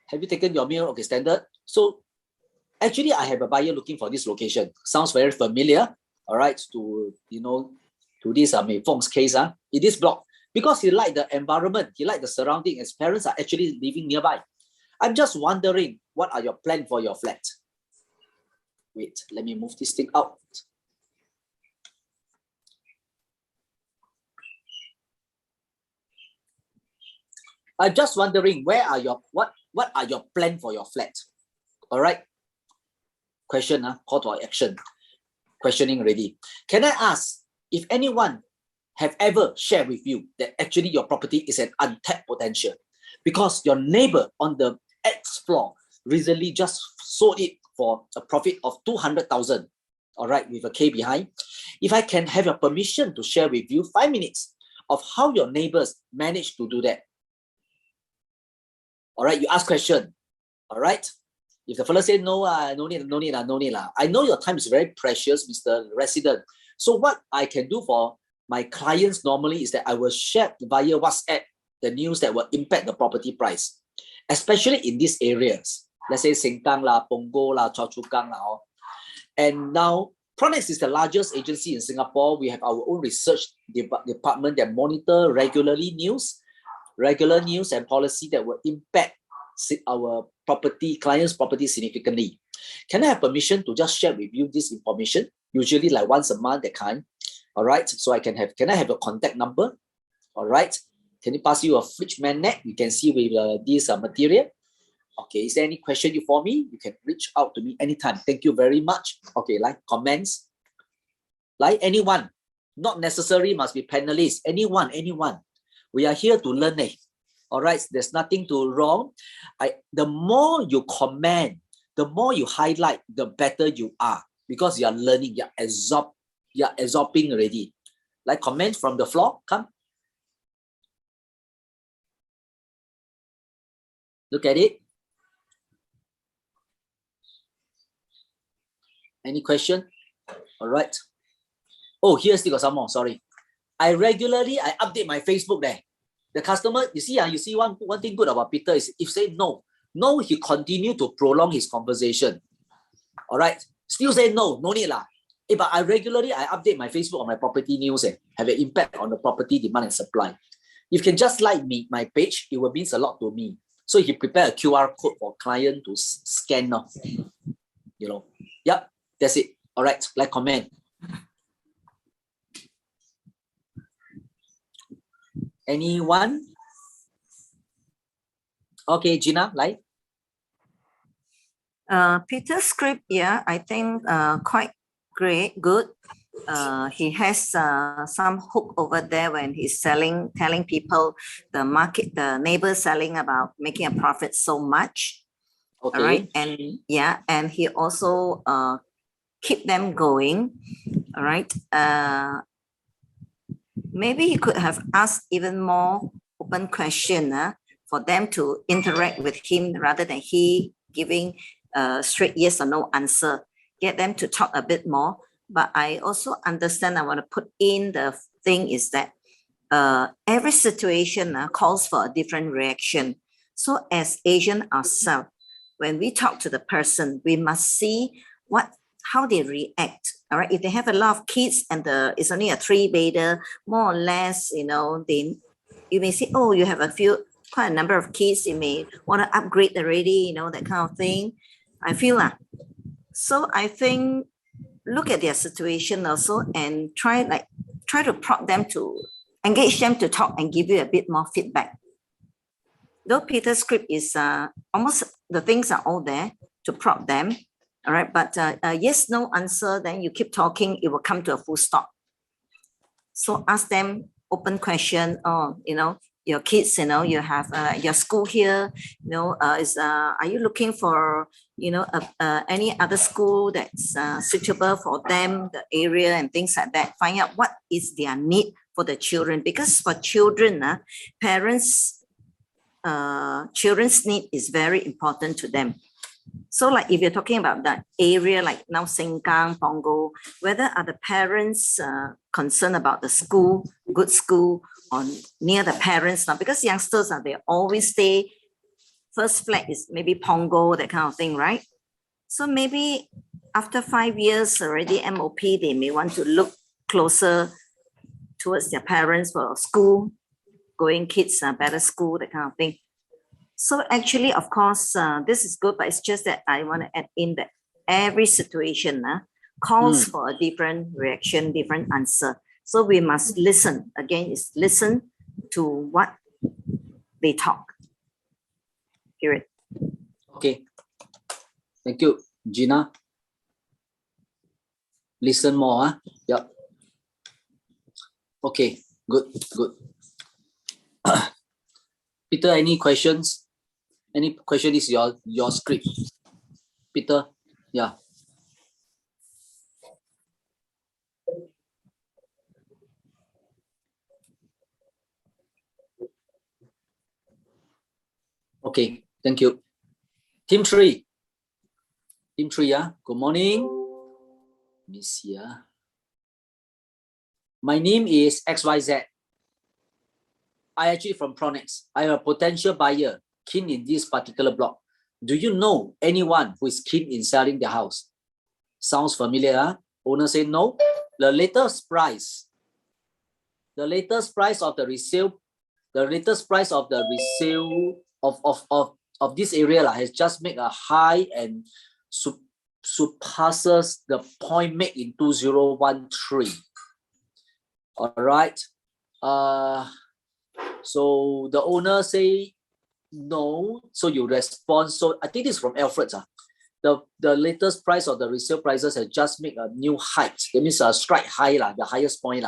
have you taken your mail? Okay, standard. So actually, I have a buyer looking for this location. Sounds very familiar. All right, to this Mei Feng's case in this block, because he liked the environment, he liked the surrounding. His parents are actually living nearby. I'm just wondering, what are your plans for your flat? Wait, let me move this thing out. I'm just wondering, what are your plan for your flat? All right. Question, call to action. Questioning ready. Can I ask if anyone have ever shared with you that actually your property is an untapped potential because your neighbor on the X floor recently just sold it for a profit of 200,000, all right, with a K behind? If I can have your permission to share with you 5 minutes of how your neighbors managed to do that. All right, you ask question, all right? If the fellow say no, no need. I know your time is very precious, Mr. Resident. So what I can do for my clients normally is that I will share via WhatsApp the news that will impact the property price, especially in these areas. Let's say Sengkang lah, Punggol lah, Choa Chu Kang lah. And now, Pronex is the largest agency in Singapore. We have our own research department that monitor regular news and policy that will impact our clients' property significantly. Can I have permission to just share with you this information? Usually like once a month, that kind. All right. So can I have your contact number? All right. Can you pass you a fridge magnet? You can see with this material. Okay. Is there any question for me? You can reach out to me anytime. Thank you very much. Okay. Like comments. Like anyone. Not necessary must be panelists. Anyone. We are here to learn. All right. There's nothing wrong. The more you comment, the more you highlight, the better you are, because you are learning, you're absorbing already. Like comments from the floor, come. Look at it. Any question? All right. Oh, here still got some more, sorry. I update my Facebook there. The customer, you see one thing good about Peter is if say no, he continue to prolong his conversation. All right. Still say no need lah. But I update my Facebook on my property news have an impact on the property demand and supply. If you can just like my page, it will mean a lot to me. So he prepare a QR code for client to scan. Yep, that's it. All right, like, comment. Anyone? Okay, Gina, like. Peter's script, yeah, I think quite good. He has some hook over there when he's telling people the market, the neighbor selling about making a profit so much. Okay. All right. And yeah, and he also keep them going. All right. Maybe he could have asked even more open question for them to interact with him rather than he giving straight yes or no answer. Get them to talk a bit more. But I also understand, I want to put in the thing is that every situation calls for a different reaction. So as Asian ourselves, when we talk to the person, we must see how they react. All right. If they have a lot of kids and it's only a 3-bedder, more or less, you may say, oh, you have quite a number of kids. You may want to upgrade already, that kind of thing. I feel that. So I think look at their situation also and try to prompt them to engage them to talk and give you a bit more feedback. Though Peter's script is almost the things are all there to prompt them. All right, but yes, no answer, then you keep talking, it will come to a full stop. So ask them open question. Oh, your kids, you have your school here, are you looking for, any other school that's suitable for them, the area and things like that. Find out what is their need for the children, because for children, children's need is very important to them. So like if you're talking about that area, like now Sengkang, Punggol, whether are the parents concerned about the school, good school, or near the parents now? Because youngsters, they always stay, first flat is maybe Punggol, that kind of thing, right? So maybe after 5 years already MOP, they may want to look closer towards their parents for school, going kids, better school, that kind of thing. So actually, of course, this is good, but it's just that I want to add in that every situation calls for a different reaction, different answer. So we must listen. Again, is listen to what they talk. Period. Okay. Thank you, Gina. Listen more. Huh? Yep. Okay. Good. Good. Peter, any questions? Any question is your script. Peter, yeah. Okay, thank you. Team 3. Team 3, yeah. Good morning. Let me see. My name is XYZ. I actually from Pronex. I am a potential buyer keen in this particular block. Do you know anyone who is keen in selling their house? Sounds familiar, huh? Owner say no. The latest price of the resale of this area has just made a high and surpasses the point made in 2013. All right. So the owner say no. So you respond. So I think this is from Alfred. The latest price of the resale prices has just made a new height. That means a strike high, the highest point.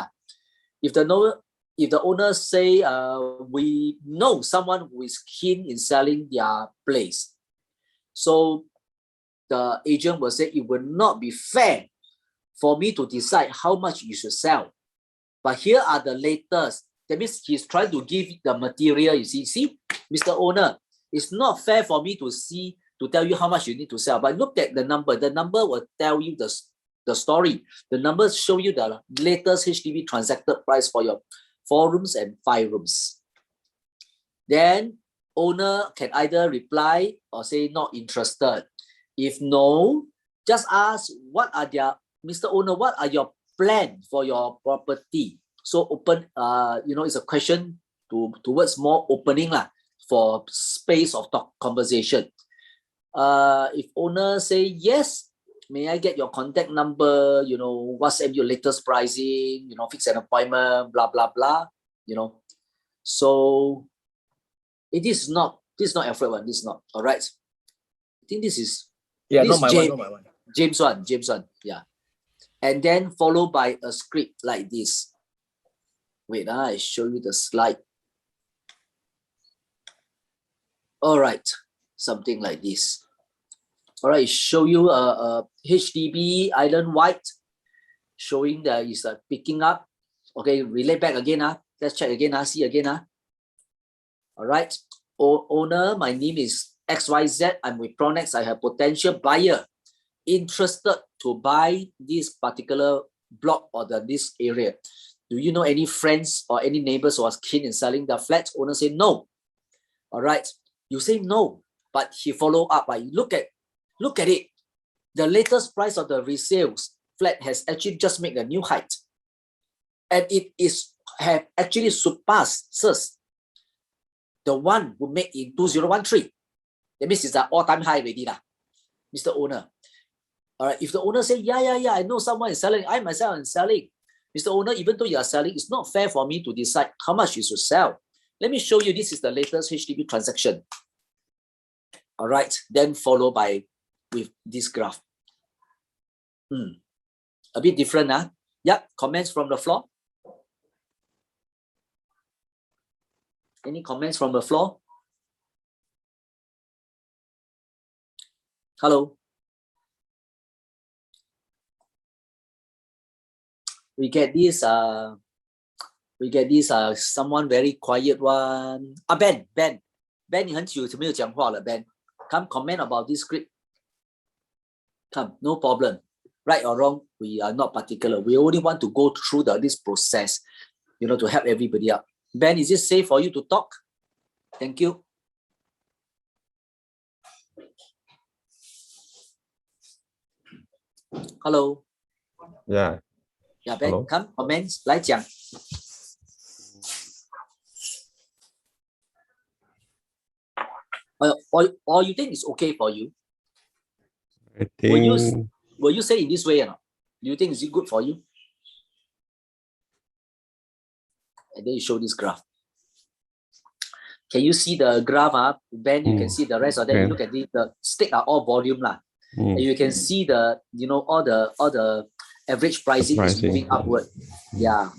If the owner say we know someone who is keen in selling their place, so the agent will say it will not be fair for me to decide how much you should sell. But here are the latest. That means he's trying to give the material. You see, Mr. Owner, it's not fair for me to tell you how much you need to sell. But look at the number. The number will tell you the story. The numbers show you the latest HDB transacted price for your 4 rooms and 5 rooms. Then owner can either reply or say not interested. If no, just ask Mr. Owner, what are your plans for your property? So open, it's a question towards more opening for space of talk conversation. If owner say yes, may I get your contact number, WhatsApp your latest pricing, fix an appointment, blah, blah, blah, So this is not Alfred one, this is not, all right? I think this is, not my one. James one, yeah. And then followed by a script like this. Wait, I show you the slide. All right, something like this. All right, show you a HDB island-wide, showing that it's picking up. Okay, relay back again. Let's check again. See again. All right, owner, my name is XYZ. I'm with Pronex. I have potential buyer interested to buy this particular block or this area. Do you know any friends or any neighbors who are keen in selling their flats? Owner say no. All right, you say no, but he follow up by look at it. The latest price of the resale flat has actually just made a new height, and it have actually surpasses the one who made in 2013. That means it's an all-time high already, Mr. Owner. All right, if the owner say, yeah, I know someone is selling, I myself am selling. Mr. Owner, even though you are selling, it's not fair for me to decide how much you should sell. Let me show you, this is the latest HDB transaction. All right, then followed by with this graph. A bit different, Yep, comments from the floor? Any comments from the floor? Hello? We get this someone very quiet one. Ben, 你很久没有讲话了 Ben. Come comment about this script. Come, no problem. Right or wrong, we are not particular. We only want to go through this process, to help everybody out. Ben, is it safe for you to talk? Thank you. Hello. Yeah. Yeah, Ben, Hello. come, comments, 来讲。Or you think it's okay for you? I think Will you say in this way or not? Do you think it's good for you? And then you show this graph. Can you see the graph? Ben, you can Mm. see the rest of them. You Yeah. look at the stick are all volume lah. And you can see the, all the average pricing is moving upward. Yeah.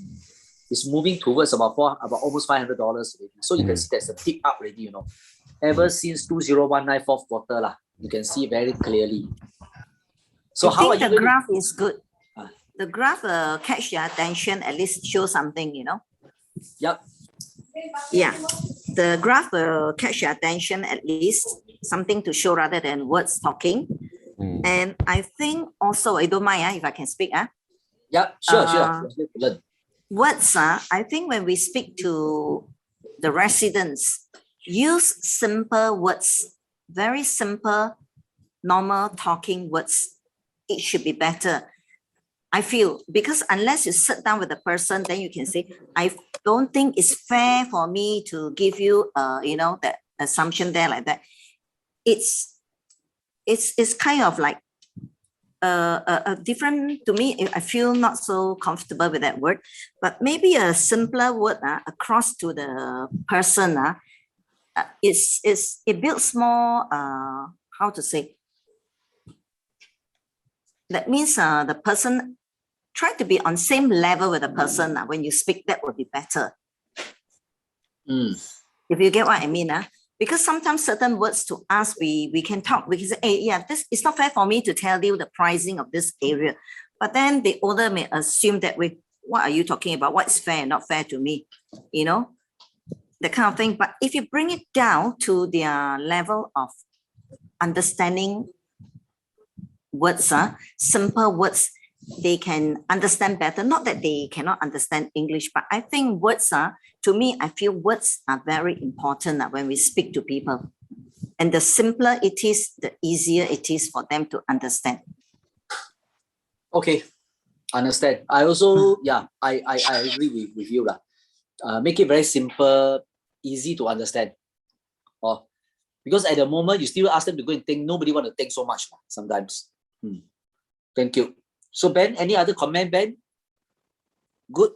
It's moving towards about almost $500 already. So you can see there's a tick up already, Ever since 2019 fourth quarter lah. You can see very clearly. So I how are think you the graph is good. Ah. The graph catch your attention, at least show something, Yep. Yeah, the graph will catch your attention, at least something to show rather than words talking. And I think also, I don't mind if I can speak. Yep, sure. Words, I think when we speak to the residents, use simple words, very simple, normal talking words. It should be better. I feel, because unless you sit down with the person, then you can say, I don't think it's fair for me to give you, that assumption there like that. It's kind of like a different, to me, I feel not so comfortable with that word, but maybe a simpler word across to the person. It builds more, how to say, that means the person try to be on same level with the person. When you speak, that would be better. If you get what I mean. Because sometimes certain words to us, we can talk, we can say, hey, yeah, this is not fair for me to tell you the pricing of this area. But then the owner may assume that, what are you talking about? What's fair and not fair to me? That kind of thing. But if you bring it down to their level of understanding words, simple words, they can understand better. Not that they cannot understand English, but I think words to me, I feel words are very important when we speak to people. And the simpler it is, the easier it is for them to understand. Okay, understand. I also, I agree with you. Make it very simple, easy to understand. Because at the moment, you still ask them to go and think, nobody want to think so much sometimes. Thank you. So Ben, any other comment, Ben? Good.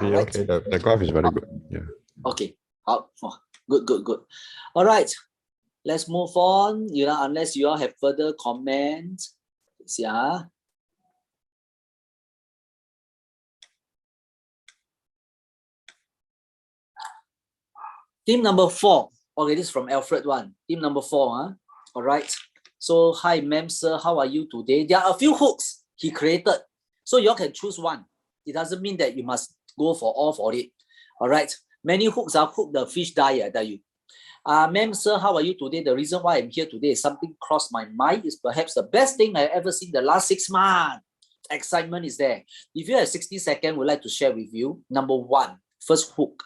Yeah, Right. okay, the graph is very good. Yeah. Okay. Good. All right. Let's move on. Unless you all have further comments. Yeah. Team number 4. Okay, this is from Alfred one. Team number 4. All right. So, hi, ma'am, sir. How are you today? There are a few hooks he created. So, you all can choose one. It doesn't mean that you must go for all for it. All right. Many hooks are hooked the fish die, I tell you. Ma'am, sir, how are you today? The reason why I'm here today is something crossed my mind. Is perhaps the best thing I've ever seen the last 6 months. Excitement is there. If you have 60 seconds, we'd like to share with you. Number 1, first hook.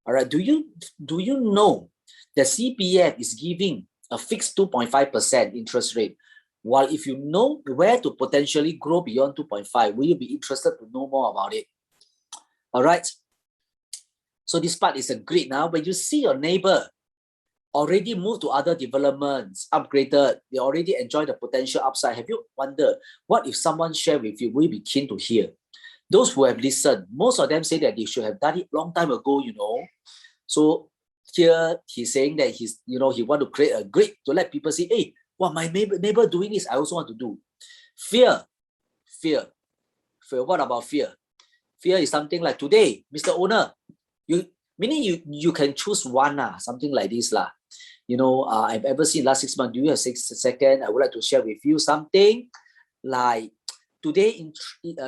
All right. Do you know that CPF is giving a fixed 2.5% interest rate? While if you know where to potentially grow beyond 2.5, will you be interested to know more about it? All right. So this part is a great now. When you see your neighbor already moved to other developments, upgraded, they already enjoy the potential upside. Have you wondered what if someone share with you? Will you be keen to hear? Those who have listened, most of them say that they should have done it long time ago, So here he's saying that he want to create a grid to let people see, hey, my neighbor doing this, I also want to do. Fear. What about fear? Fear is something like today, Mr. Owner, you can choose one, something like this. I've ever seen last 6 months. Do you have 6 seconds? I would like to share with you something like today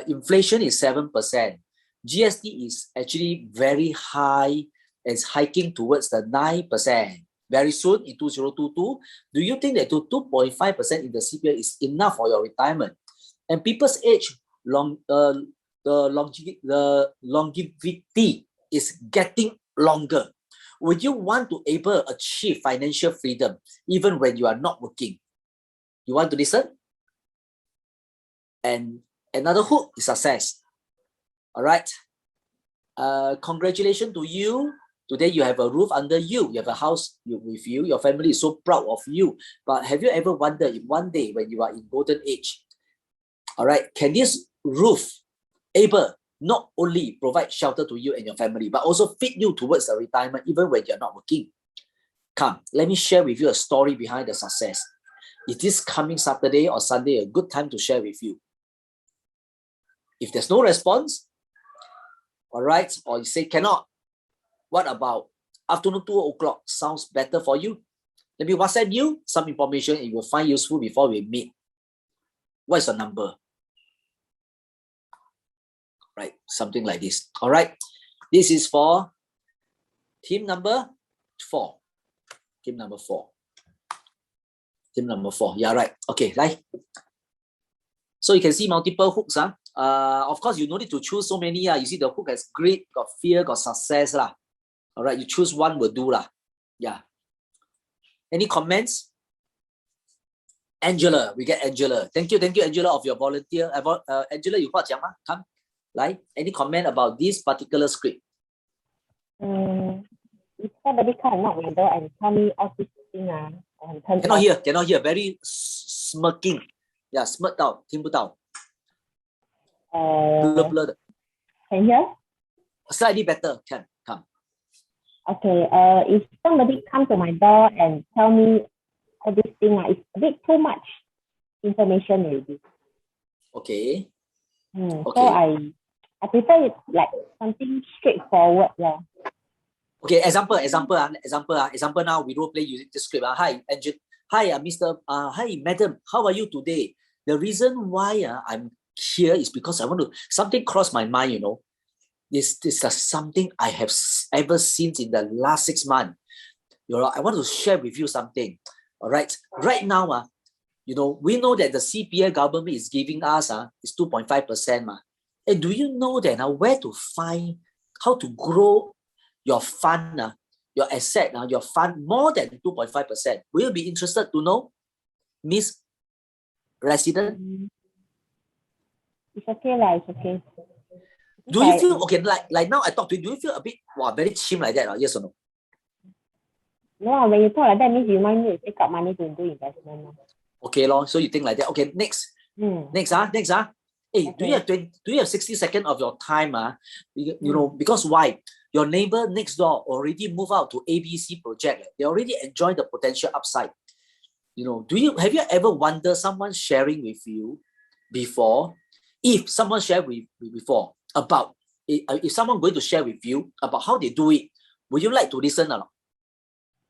inflation is 7%. GST is actually very high. It's hiking towards the 9%. Very soon in 2022, do you think that 2.5% in the CPF is enough for your retirement? And people's age, the longevity is getting longer. Would you want to able achieve financial freedom even when you are not working? You want to listen? And another hook is success. All right. Congratulations to you. Today you have a roof under you. You have a house with you. Your family is so proud of you. But have you ever wondered if one day when you are in golden age, all right, can this roof able not only provide shelter to you and your family, but also feed you towards the retirement even when you're not working. Come, let me share with you a story behind the success. Is this coming Saturday or Sunday a good time to share with you? If there's no response, all right, or you say cannot, what about afternoon 2 o'clock? Sounds better for you? Let me WhatsApp you some information you will find useful before we meet. What is your number? Right, something like this. All right, this is for team number 4. Team number 4. Team number 4. Yeah, right. Okay, right. So you can see multiple hooks. Of course, you no need to choose so many. You see the hook has grit, got fear, got success. All right, you choose one will do. Yeah. Any comments? Angela, we get Angela. Thank you, Angela, of your volunteer. Angela, you what, come. Right? Any comment about this particular script? If somebody come and knock my door and tell me all this thing, Cannot hear. Very smirking. Yeah, smirked out, 听不到. Blur. Can you hear? Slightly better, can come. Okay, if somebody come to my door and tell me all this thing, it's a bit too much information already. Okay. So I prefer it like something straightforward. Okay, example now we role play using the script. Hi, Adrian. Hi, Mr. Hi, madam. How are you today? The reason why I'm here is because I want to, something crossed my mind, This is something I have ever seen in the last 6 months. I want to share with you something. All right. Right now, we know that the CPF government is giving us is 2.5%. And do you know that where to find, how to grow your fund, your asset, your fund more than 2.5%? Will you be interested to know, Miss Resident? It's okay, it's okay. Do you feel okay? Like now I talk to you, do you feel a bit very cheap like that? Yes or no? No, when you talk like that means you might need to take up money to do investment. Okay, so you think like that. Okay, next. Next. Hey, Okay. do you have 60 seconds of your time? Because why? Your neighbor next door already moved out to ABC project. They already enjoy the potential upside. Have you ever wondered someone sharing with you before? If someone shared with before about if someone going to share with you about how they do it, would you like to listen or not?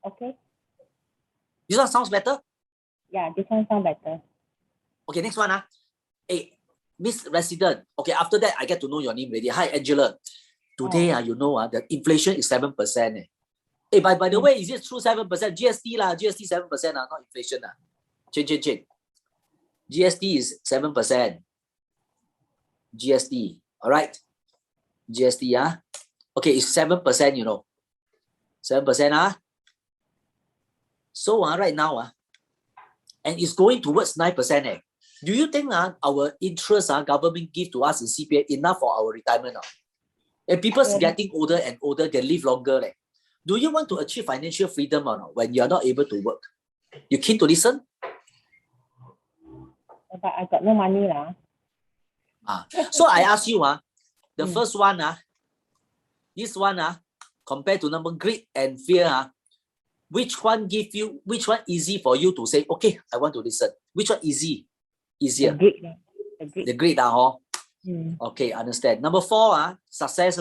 Okay. This one sounds better? Yeah, this one sounds better. Okay, next one. Hey, Miss Resident. Okay, after that, I get to know your name already. Hi, Angela. Today, the inflation is 7%. Hey, by the way, is it true 7%? GST GST 7%, not inflation. Change. GST is 7%. GST, all right? GST, okay, it's 7%, 7%, So, right now, and it's going towards 9%. Do you think our interest government give to us in CPF enough for our retirement? And people's getting older and older, they live longer. Do you want to achieve financial freedom or not when you're not able to work? You keen to listen? But I got no money. So I ask you, the first one, this one, compared to number greed and fear, which one easy for you to say, okay, I want to listen? Which one easier? The greed, Okay, understand. Number 4, success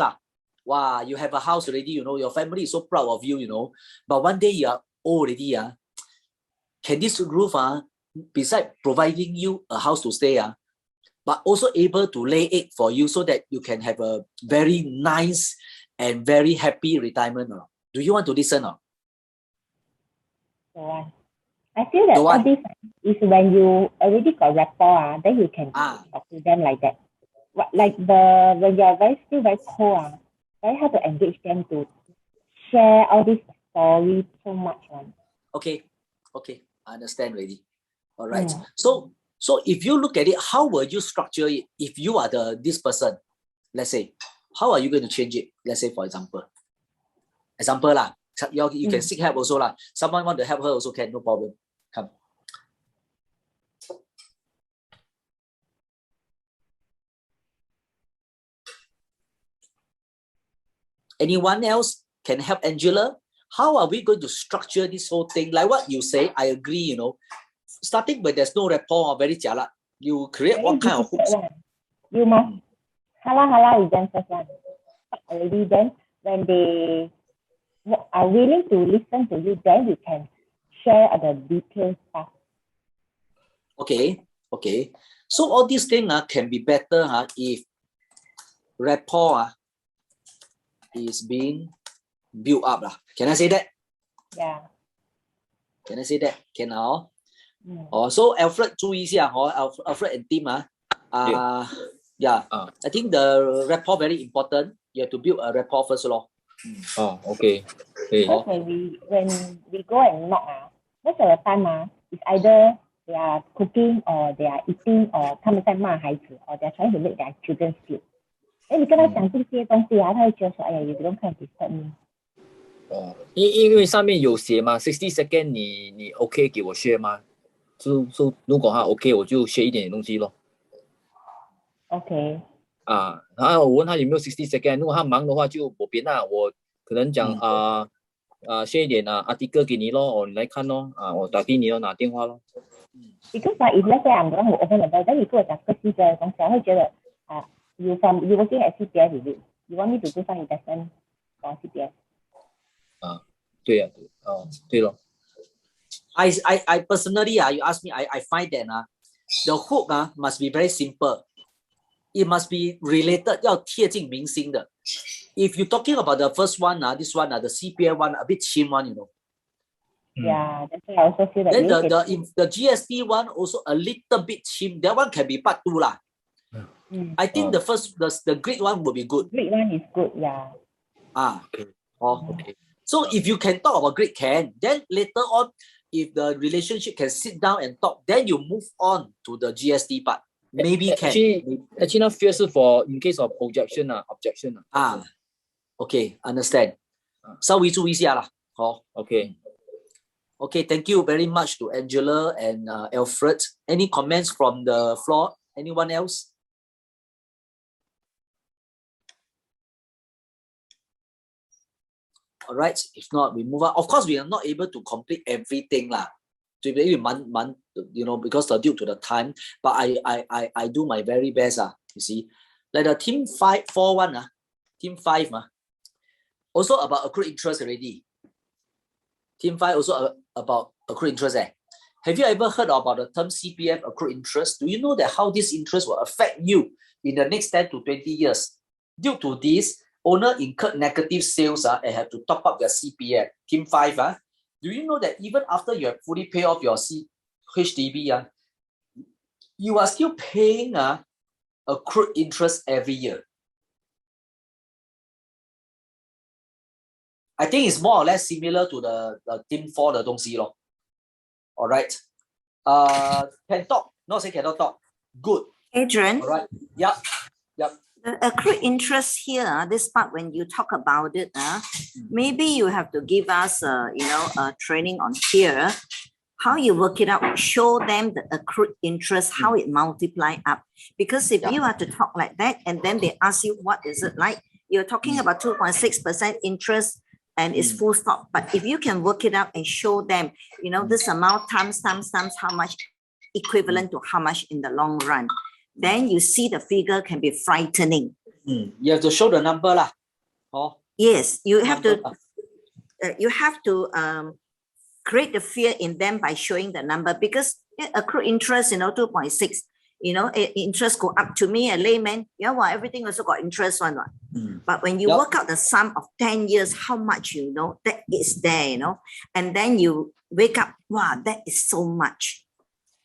Wow, you have a house already, your family is so proud of you, But one day you are old already, can this roof, besides providing you a house to stay, but also able to lay egg for you so that you can have a very nice and very happy retirement? Do you want to listen? I feel that all this is when you already got rapport, then you can talk to them like that. Like when you are still very cold, very hard to engage them to share all these stories so much. Okay, I understand already. All right. So if you look at it, how will you structure it if you are this person? Let's say, how are you going to change it? Let's say, for example, you can seek help also Someone want to help her also can, no problem. Come. Anyone else can help Angela? How are we going to structure this whole thing? Like what you say, I agree, you know. Starting when there's no rapport, very jialat. You create Very what kind of hooks? difficult one. You must hala with them first one. Already then, when they are willing to listen to you, then you can share the detailed stuff. Okay. So all these things can be better if rapport is being built up. Can I say that? Yeah. Can I say that? Can I? So Alfred 注意一下 Alfred and team I think the rapport very important. You have to build a rapport first lor. Okay. Because when we go and knock, most of the time it's either they are cooking or they are eating or 他们在骂孩子 or they are trying to make their children sleep. 你跟他讲这些东西他会觉得说，哎呀 you don't come disturb me. 因为上面有写嘛，60 second 你 OK 给我 share 吗？就如果他 OK 我就 share 一点东西咯。OK。然后我问他有没有60 second， 如果他忙的话就我边我可能讲share 一点article 给你咯，你来看咯，我打给你咯，拿电话咯。Because if let's say I'm the one who open the door, then 你跟我讲这个 CPF 的东西，我会觉得you working at CPF is it? You want me to do some investment for CPF? 对呀，对咯。I personally you ask me, I find that the hook must be very simple. It must be related, 要贴近民心的。If you're talking about the first one, this one, the CPF one, a bit cheap one, you know. Yeah, that's why I also feel that. Then the GST one also a little bit cheap. That one can be part 2 lah. I think the first, the Greek one will be good. Greek one is good, yeah. Okay. So if you can talk about Greek, then later on, if the relationship can sit down and talk, then you move on to the GST part. Maybe can. Actually, not fear is for in case of objection. Okay, understand. 稍微注意一下啦。Okay, thank you very much to Angela and Alfred. Any comments from the floor? Anyone else? All right, if not, we move on. Of course, we are not able to complete everything lah. You know, because due to the time, but I do my very best. You see, like the team 4-1 team 5 also about accrued interest already. Team 5 also about accrued interest. Have you ever heard about the term CPF accrued interest? Do you know that how this interest will affect you in the next 10 to 20 years? Due to this, owner incurred negative sales and have to top up their CPF. Team 5 do you know that even after you have fully paid off your HDB, you are still paying accrued interest every year? I think it's more or less similar to the team 4 的东西咯。All right. Can talk. Not say cannot talk. Good. Adrian. All right. Yep. The accrued interest here, this part when you talk about it, maybe you have to give us a training on here, how you work it out, show them the accrued interest, how it multiply up. Because if you are to talk like that and then they ask you what is it like, you're talking about 2.6% interest and it's full stop. But if you can work it out and show them, this amount times how much equivalent to how much in the long run, then you see the figure can be frightening. You have to show the number lah. Yes, you have to create the fear in them by showing the number, because accrued interest, 2.6, interest go up. To me, a layman, everything also got interest one. But when you work out the sum of 10 years, how much that is there, and then you wake up, wow, that is so much.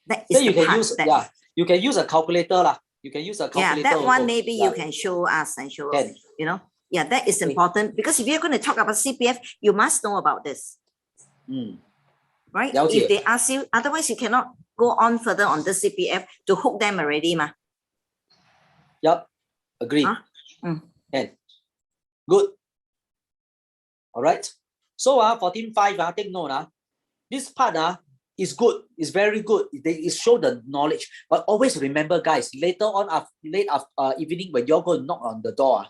That is you can use you can use a calculator lah. You can use a calculator. Yeah, that one maybe you can show us and show us. Yeah, that is important, because if you're going to talk about CPF, you must know about this. Right? If they ask you, otherwise you cannot go on further on the CPF to hook them already, ma. Yep, agree. And good. All right. So for team 5, take note. This part is good. It's very good. It show the knowledge. But always remember, guys, later on, late after evening, when you're going to knock on the door,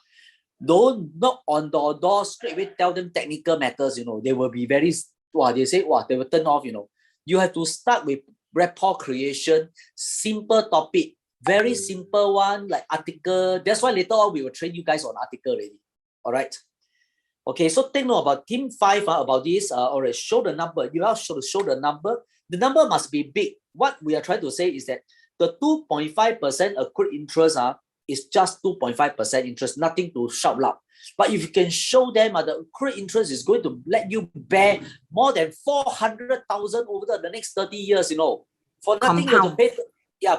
Don't knock on the door straight away, tell them technical matters, you know, they will be very, they say, they will turn off, you know. You have to start with rapport creation, simple topic, very simple one, like article. That's why later on we will train you guys on article already. All right. Okay, so take note about team 5 about this. All right, show the number. You have to show the number. The number must be big. What we are trying to say is that the 2.5% accrued interest is just 2.5% interest, nothing to shout loud. But if you can show them the accrued interest is going to let you bear more than 400,000 over the next 30 years, you know. For nothing you have to pay,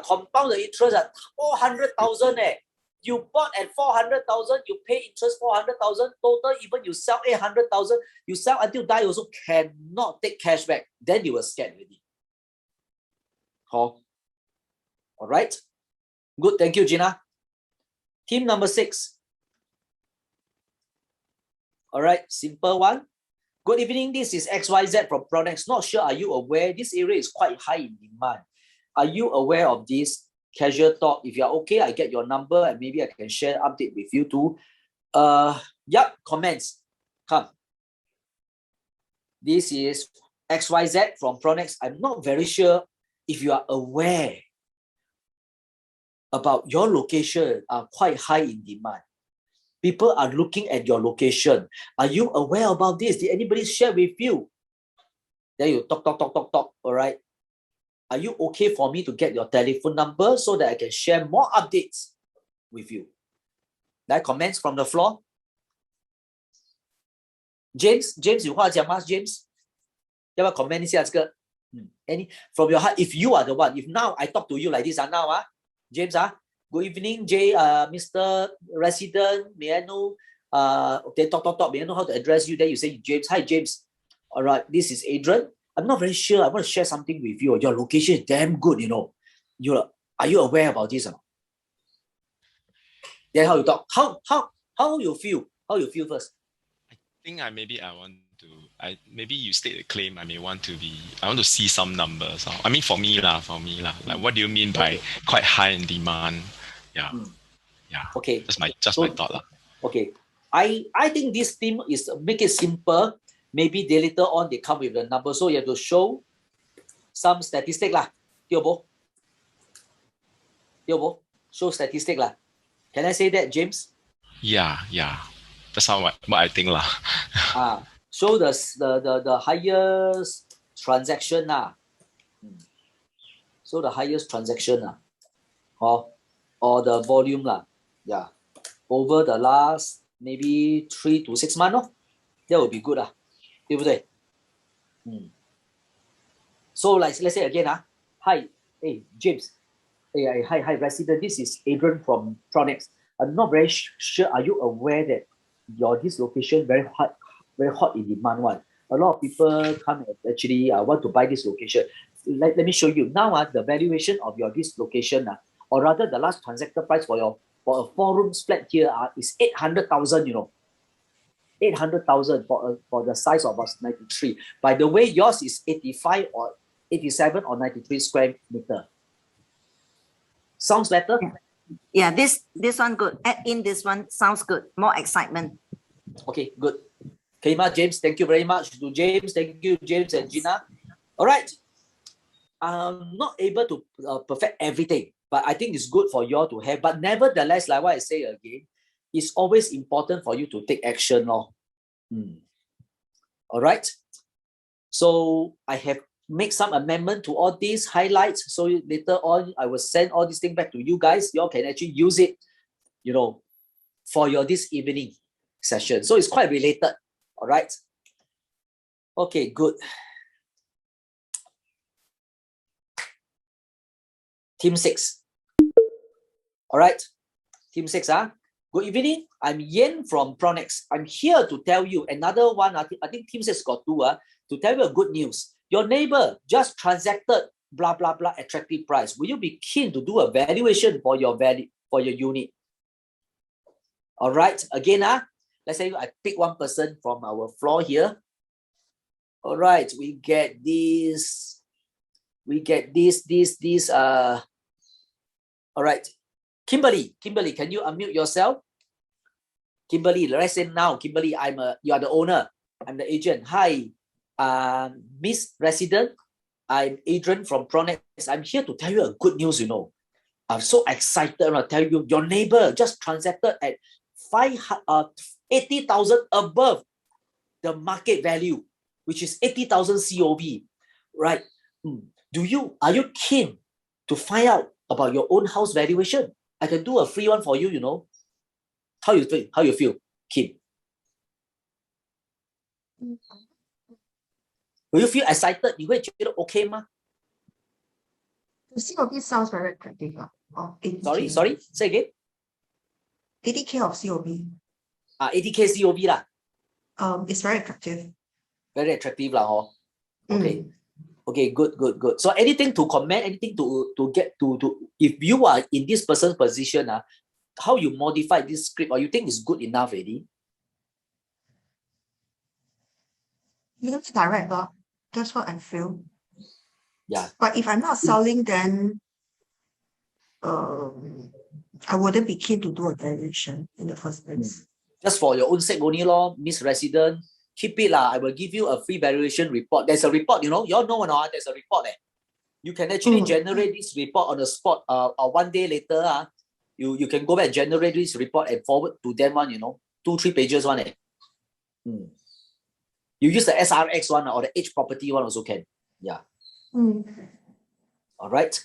compound the interest at 400,000. You bought at 400,000, you pay interest 400,000, total even you sell 800,000, you sell until die also cannot take cash back. Then you will scared already. All right. Good, thank you, Gina. Team number 6. All right, simple one. Good evening, this is XYZ from Pronex. Not sure, are you aware this area is quite high in demand? Are you aware of this? Casual talk. If you're okay, I get your number and maybe I can share update with you too. Yep, comments. Come. This is XYZ from Pronex. I'm not very sure if you are aware about your location are quite high in demand. People are looking at your location. Are you aware about this? Did anybody share with you? Then you talk. All right. Are you okay for me to get your telephone number so that I can share more updates with you? Like comments from the floor? James, 有话讲吗 ？James， 要不要 comment 一下这个？Any from your heart? If you are the one, if now I talk to you like this, now James good evening, Mr. Resident. May I know? They talk. May I know how to address you? Then you say James. Hi James. All right, this is Adrian. I'm not very sure. I want to share something with you. Your location is damn good, you know. Are you aware about this or not? Then how you talk? How you feel? How you feel first? I think maybe you state a claim. I want to see some numbers. I mean for me lah. Like what do you mean by quite high in demand? Yeah. Yeah. Okay. Just my thought lah. Okay. I think this team is make it simple. Maybe they later on they come with the number. So you have to show some statistic lah. Tio Bo. Show statistic lah. Can I say that, James? Yeah. That's what I think lah. Show the highest transaction lah. So the highest transaction lah. Or the volume lah. Yeah. Over the last maybe 3 to 6 months. That would be good lah. 对不对? So like let's say again hi, hey James, hi resident, this is Adrian from Pronex. I'm not very sure, are you aware that this location very hot in demand one? A lot of people come and actually want to buy this location. Let me show you now the valuation of this location or rather the last transacted price for a 4-room flat here is 800,000, you know. 800,000 for the size of about 93. By the way, yours is 85 or 87 or 93 square meter. Sounds better? Yeah, this one good. Add in this one, sounds good. More excitement. Okay, good. Kaima, James, thank you very much. To James, thank you, James and Gina. All right. I'm not able to perfect everything, but I think it's good for you all to have. But nevertheless, like what I say again, it's always important for you to take action. All right. So I have made some amendment to all these highlights. So later on, I will send all these things back to you guys. You all can actually use it, you know, for your this evening session. So it's quite related. All right. Okay, good. Team 6. All right. Team 6, Good evening. I'm Yen from Pronex. I'm here to tell you another one. I think Team 6 got 2 to tell you a good news. Your neighbor just transacted blah blah blah attractive price. Will you be keen to do a valuation for your unit? All right. Again, let's say I pick one person from our floor here. All right. We get this. All right. Kimberly, can you unmute yourself? Kimberly, let's say now, Kimberly, you are the owner. I'm the agent. Hi, Miss Resident. I'm Adrian from Pronex. I'm here to tell you a good news, I'm so excited to tell you your neighbor just transacted at 80,000 above the market value, which is 80,000 COV, right? Are you keen to find out about your own house valuation? I can do a free one for you, How you feel, Kim? Will you feel excited? 你会觉得 okay 吗？ The COB sounds very attractive. Sorry, say again. 80K of COB. 80K COB lah. It's very attractive. Very attractive lah, Okay. Okay, good. So anything to comment, anything to get to if you are in this person's position, how you modify this script, or you think is good enough already? It's direct, that's what I feel. Yeah. But if I'm not selling, then I wouldn't be keen to do a variation in the first place. Just for your own sake only, Miss Resident, keep it lah. I will give you a free valuation report. There's a report, you all know or not? There's a report. You can actually generate this report on the spot. Or one day later, you can go back and generate this report and forward to them 2-3 pages one. You use the SRX one or the H property one also can. Yeah. All right.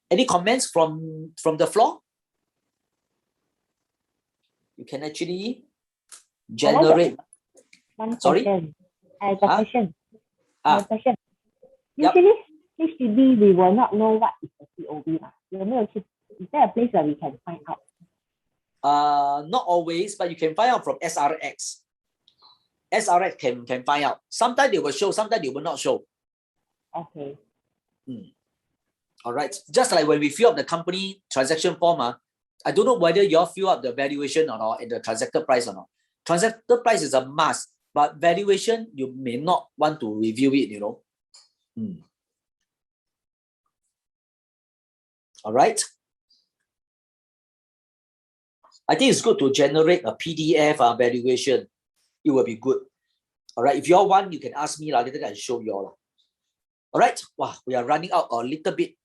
Any comments from the floor? You can actually generate. Sorry? I have a question. Question. Yep. Usually, HDB, we will not know what is the COB. Is there a place where we can find out? Not always, but you can find out from SRX. SRX can find out. Sometimes they will show, sometimes they will not show. Okay. All right. Just like when we fill up the company transaction form, I don't know whether you all fill up the valuation or not and the transacted price or not. Transacted price is a must, but valuation, you may not want to review it, All right. I think it's good to generate a PDF valuation. It will be good. All right. If you all want, you can ask me later. I show you all. All right. Wow, we are running out a little bit,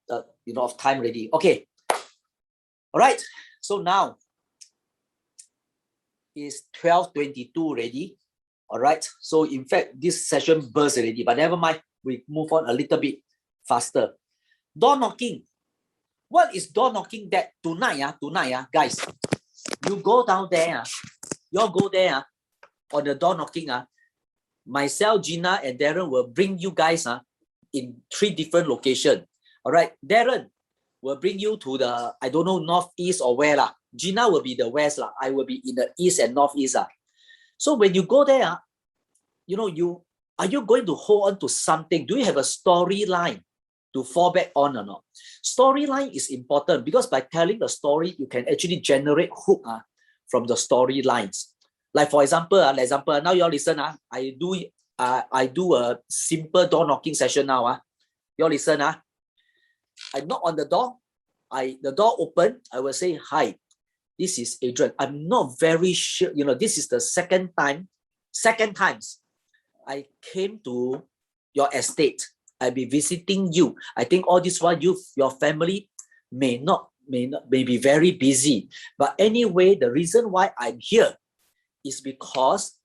of time already. Okay. All right. So now it's 12:22 already. All right. So in fact, this session burst already, but never mind. We move on a little bit faster. Door knocking. What is door knocking that tonight, guys? You go down there, you all go there on the door knocking. Myself, Gina, and Darren will bring you guys in 3 different locations. All right, Darren will bring you to the, I don't know, northeast or where lah. Gina will be the west lah. I will be in the east and northeast. So when you go there, are you going to hold on to something? Do you have a storyline to fall back on or not? Storyline is important because by telling the story, you can actually generate hook from the storylines. Like for example, now you all listen. I do a simple door knocking session now. You all listen. I knock on the door. The door open. I will say, hi, this is Adrian. I'm not very sure. This is the second times I came to your estate. I'll be visiting you. I think all this while your family may be very busy. But anyway, the reason why I'm here is because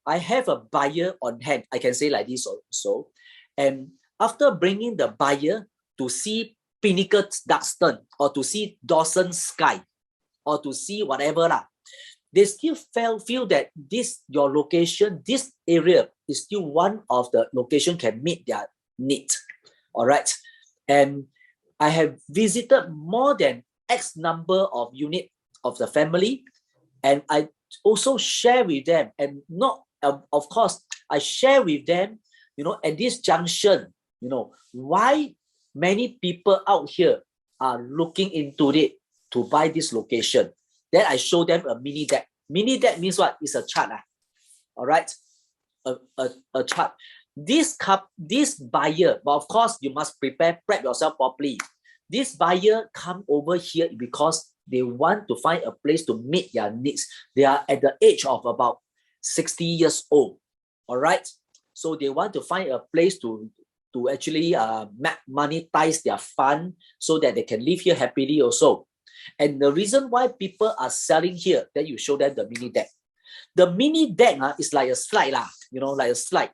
I have a buyer on hand. I can say like this also. And after bringing the buyer to see Pinnacle Duxton or to see Dawson Sky or to see whatever they still feel that your location, this area is still one of the location can meet their need. All right. And I have visited more than X number of unit of the family. And I also share with them and not, of course, I share with them, at this junction, why many people out here are looking into it to buy this location. Then I show them a mini deck. Mini deck means what? It's a chart. All right. A chart. This buyer, but of course you must prep yourself properly. This buyer come over here because They want to find a place to meet their needs. They are at the age of about 60 years old. All right. So they want to find a place to actually monetize their fund so that they can live here happily also. And the reason why people are selling here, then you show them the mini deck. The mini deck is like a slide, like a slide.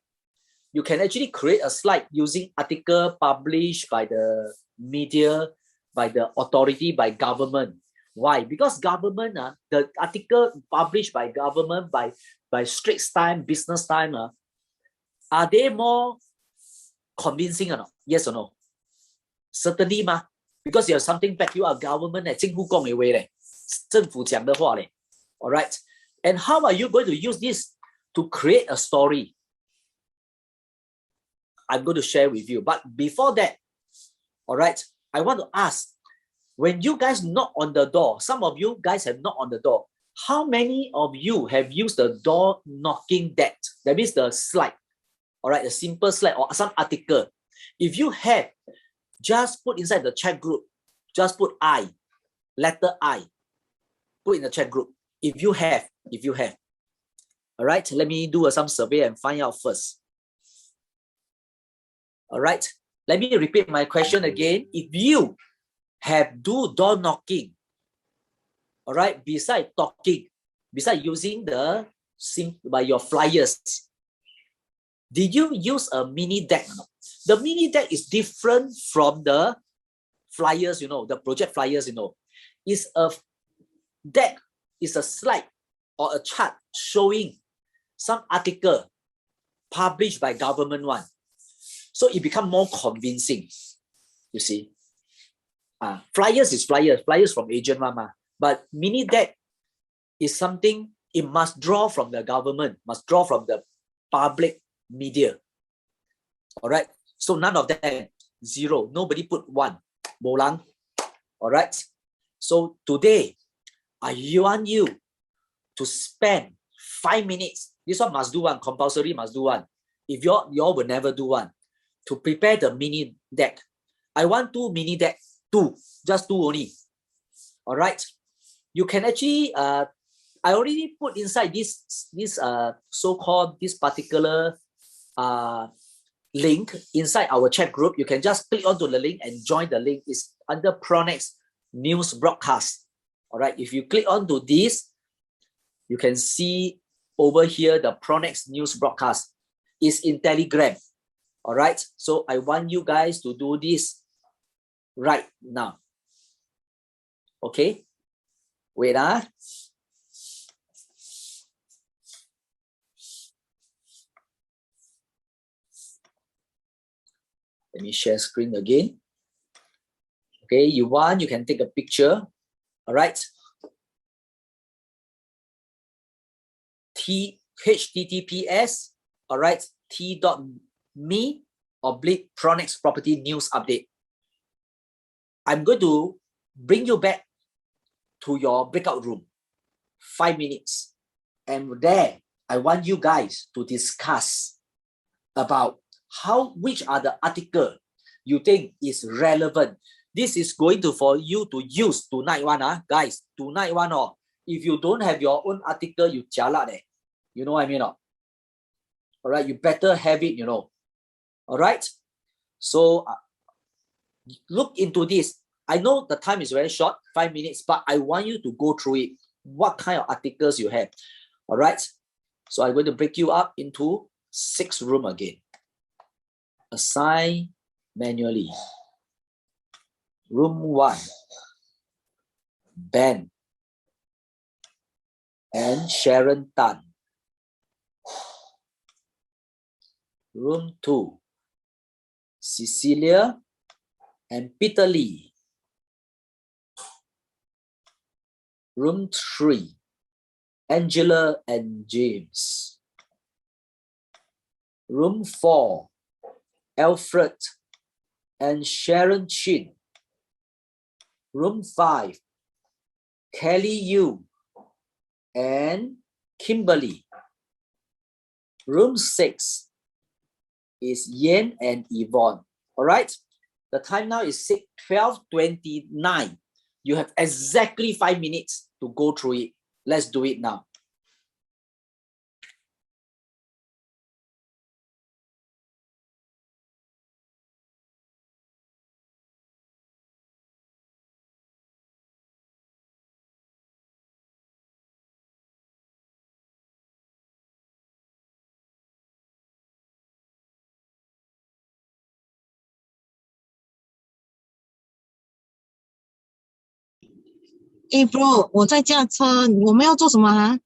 You can actually create a slide using article published by the media, by the authority, by government. Why? Because government, the article published by government, by Straits Times, Business Time, are they more convincing or not? Yes or no? Certainly, because you have something back you are government, 政府講嘅話咧，政府講的話咧。All right. And how are you going to use this to create a story? I'm going to share with you. But before that, all right, I want to ask, when you guys knock on the door, some of you guys have knocked on the door. How many of you have used the door knocking deck? That means the slide, all right, a simple slide or some article. If you have, just put inside the chat group, just put I, letter I, put in the chat group. If you have. All right, let me do some survey and find out first. All right, let me repeat my question again. If you have do door knocking, all right, beside talking, beside using by your flyers, did you use a mini deck? The mini deck is different from the flyers, the project flyers, It's a deck, it's a slide or a chart showing some article published by government one. So it becomes more convincing, you see. Flyers is flyers from Adrian Mama. But mini deck is something, it must draw from the government, must draw from the public media. All right. So none of them, zero. Nobody put one. Bolang. All right. So today, I want you to spend 5 minutes. This one must do one, compulsory must do one. If you all will never do one, to prepare the mini deck. I want 2 mini deck, just 2 only. All right. You can actually, I already put inside this so-called this particular link inside our chat group. You can just click onto the link and join the link. It's under Pronex News Broadcast. All right. If you click onto this, you can see over here the Pronex News Broadcast is in Telegram. All right. So I want you guys to do this right now. Okay. Wait. Let me share screen again. Okay, you can take a picture. All right. HTTPS, all right, t.me/Pronex Property News Update. I'm going to bring you back to your breakout room, 5 minutes. And there, I want you guys to discuss about which are the article you think is relevant. This is going to for you to use tonight one, guys. Tonight one, if you don't have your own article, you jialat. You know what I mean? All right, you better have it, All right. So look into this. I know the time is very short, 5 minutes, but I want you to go through it. What kind of articles you have? All right. So I'm going to break you up into 6 rooms again. Assign manually. Room 1, Ben and Sharon Tan. Room 2, Cecilia and Peter Lee. Room 3, Angela and James. Room 4, Alfred and Sharon Chin. Room 5, Kelly Yu and Kimberly. Room 6 is Yen and Yvonne. All right. The time now is 12:29. You have exactly 5 minutes to go through it. Let's do it now. Bro， 我在驾车，我们要做什么啊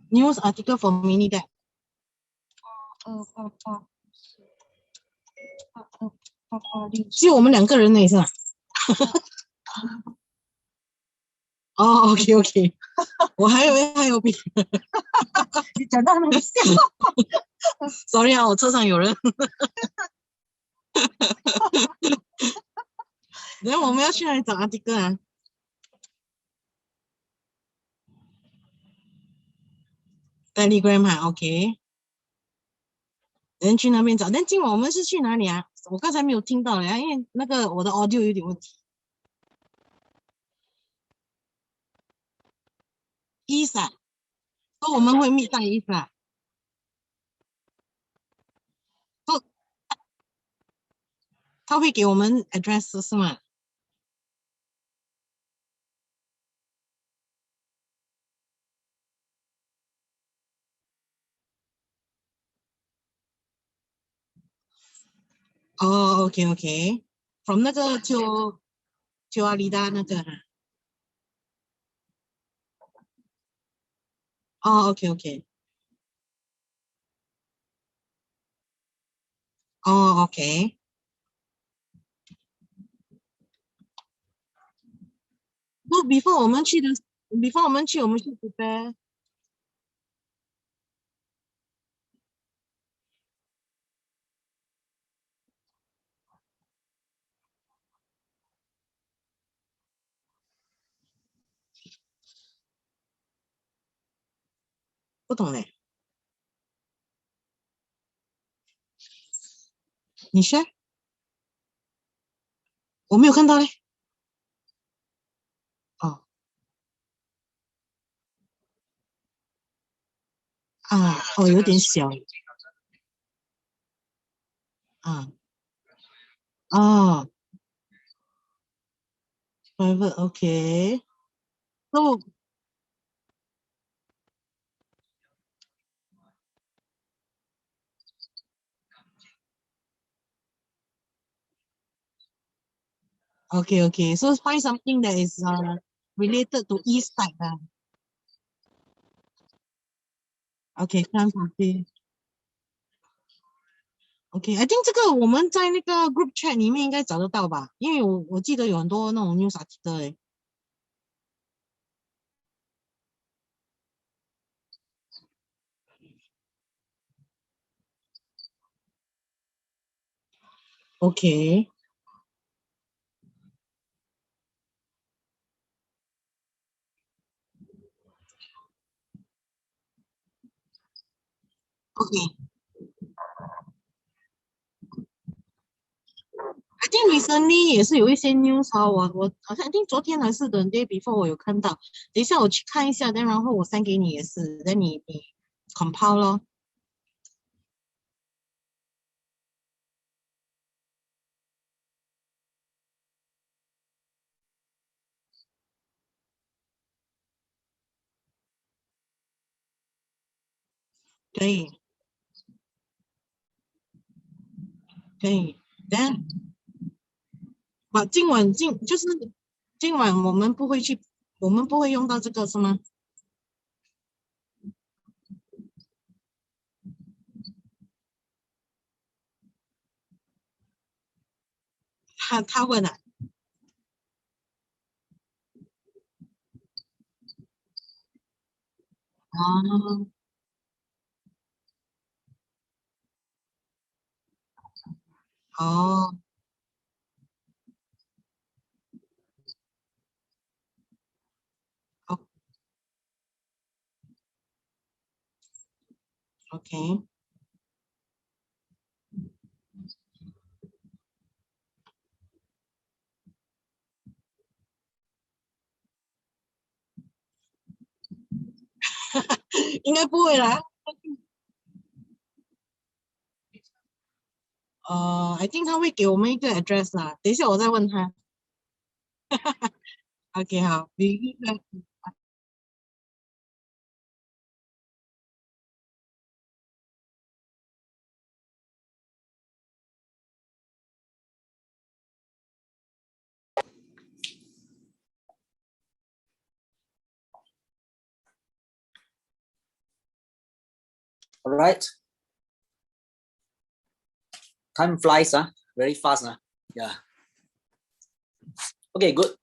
？News article for mini deck。只有我们2个人呢，是吧？哦，OK OK， 我还以为还有别人。你讲到很笑。Sorry 啊，我车上有人。然后我们要去哪里找article啊？Telegram 哈 ，OK。人去那边找，但今晚我们是去哪里啊？我刚才没有听到嘞，因为那个我的 audio 有点问题。East 啊，说我们会 meet 在 East 啊。他会给我们 address 是吗？哦，OK OK，from 那个就阿里达那个哈。哦，OK OK，哦，OK。不，before 我们去，before 我们去，我们去 prepare。不懂嘞，你说？我没有看到嘞。哦，哦，有点小。啊，哦，private OK。So okay. So find something that is related to east side 啊。OK，看 OK。OK，I think 这个我们在那个 group chat 里面应该找得到吧？因为我记得有很多那种 news article 诶。OK。OK。I think recently 也是有一些 news 我好像 I think 昨天还是 the day before 我有看到，等一下我去看一下，然后我 send 给你也是，那你 compile 咯。可以可以。Then 就是今晚我们不会用到这个是吗？他问啊。哦哦哦 OK。应该不会啦。I think 他会给我们一个 address 啦，等一下我再问他。OK， 好，你All right. Time flies, very fast, Yeah. Okay, good.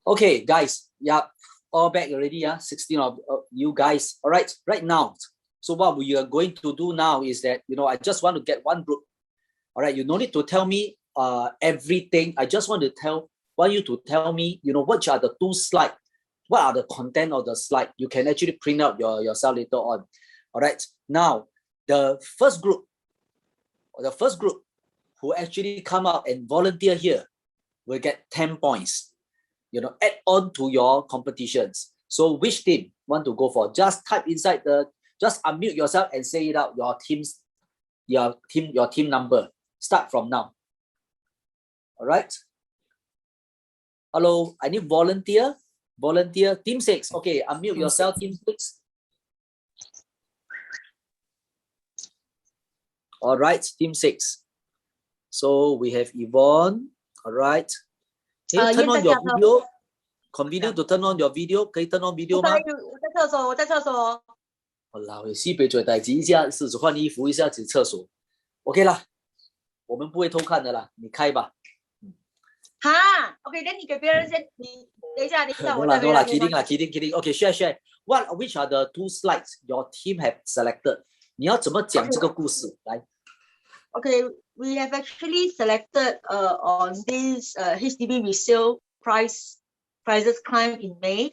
Okay, guys, yeah, all back already, 16 of you guys. All right, right now. So what we are going to do now is that, I just want to get one group. All right, you no need to tell me everything. I just want you to tell me, what are the 2 slides, what are the content of the slide. You can actually print out yourself later on. All right, now the first group who actually come out and volunteer here will get 10 points. Add on to your competitions. So which team want to go for? Just type inside just unmute yourself and say it out. Your team number. Start from now. All right. Hello, I need volunteer. Volunteer. Team 6. Okay, unmute yourself. Team 6. All right, team 6. So we have Yvonne. All right. Can you turn on your video? Convenient to turn on your video. 可以 turn on video 吗？我在厕所。好，西北嘴代志一下是只换衣服，一下子厕所。OK 啦，我们不会偷看的啦，你开吧。哈 ，OK， 那你给别人先，你等一下，我再回来。kidding。OK， share。Which are the 2 slides your team have selected？ 你要怎么讲这个故事？来。Okay，we have actually selected on this HDB resale prices climb in May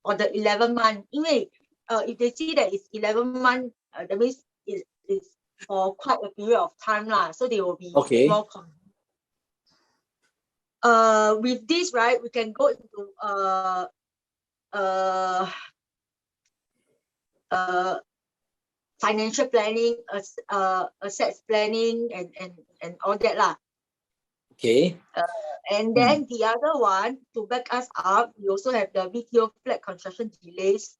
on the 11 month. 因为if they see that it's 11 month, that means it's for quite a period of time lah, so they will be more confident. With this, right, we can go into financial planning, assets planning, and all that lah. Okay. And then the other one, to back us up, we also have the BTO flat construction delays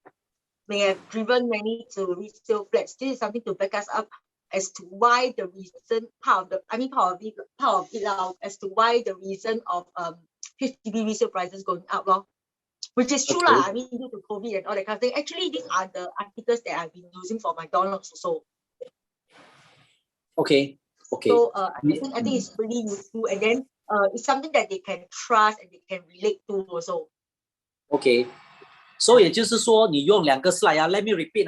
may have driven many to resale flats. This is something to back us up as to why the reason part of it as to why the reason of HDB resale prices going up, which is true lah. I mean, due to COVID and all that kind of thing. Actually, these are the articles that I've been using for my downloads also. Okay. So I think it's really useful, and then it's something that they can trust and they can relate to also. Okay. So 也就是说你用2个 slide Let me repeat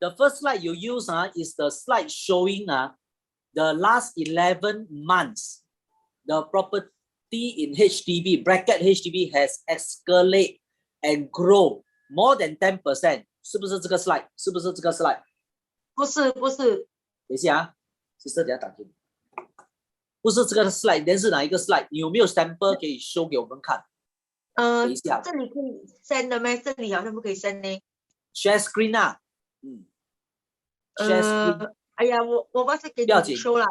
The first slide you use is the slide showing the last 11 months the property in HDB bracket HDB has escalated and grown more than 10%. 是不是这个 slide？ 是不是这个 slide？ 不是。等一下，sister 等一下打给你。不是这个 slide， 但是哪一个 slide？ 你有没有 sample 可以 show 给我们看？等一下，这里可以 send 的吗？这里好像不可以 send 呢。Share screen 啊，share screen。哎呀，我把这给你 show 啦。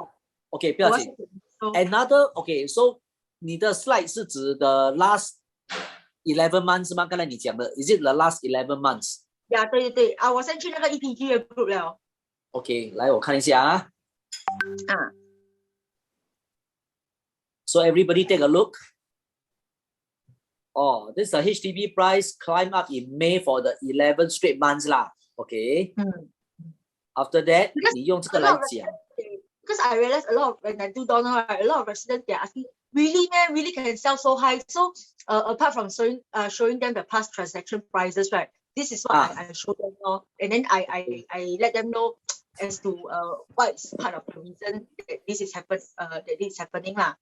OK， 不要紧。Another OK，so 你的 slide 是指的 last 11 months 是吗？刚才你讲的 ，is it the last 11 months？ 呀，对啊，我先去那个 EPG 的 group 了。OK， 来我看一下啊。So everybody take a look. Oh, this is a HDB price climb up in May for the 11 straight months lah. Okay. After that, 你用这个来讲。Because I realized a lot of when I do download, a lot of residents they're asking, really man, really can sell so high. So apart from showing them the past transaction prices, right? This is what I show them, and then I let them know as to what is part of the reason that this is happening lah.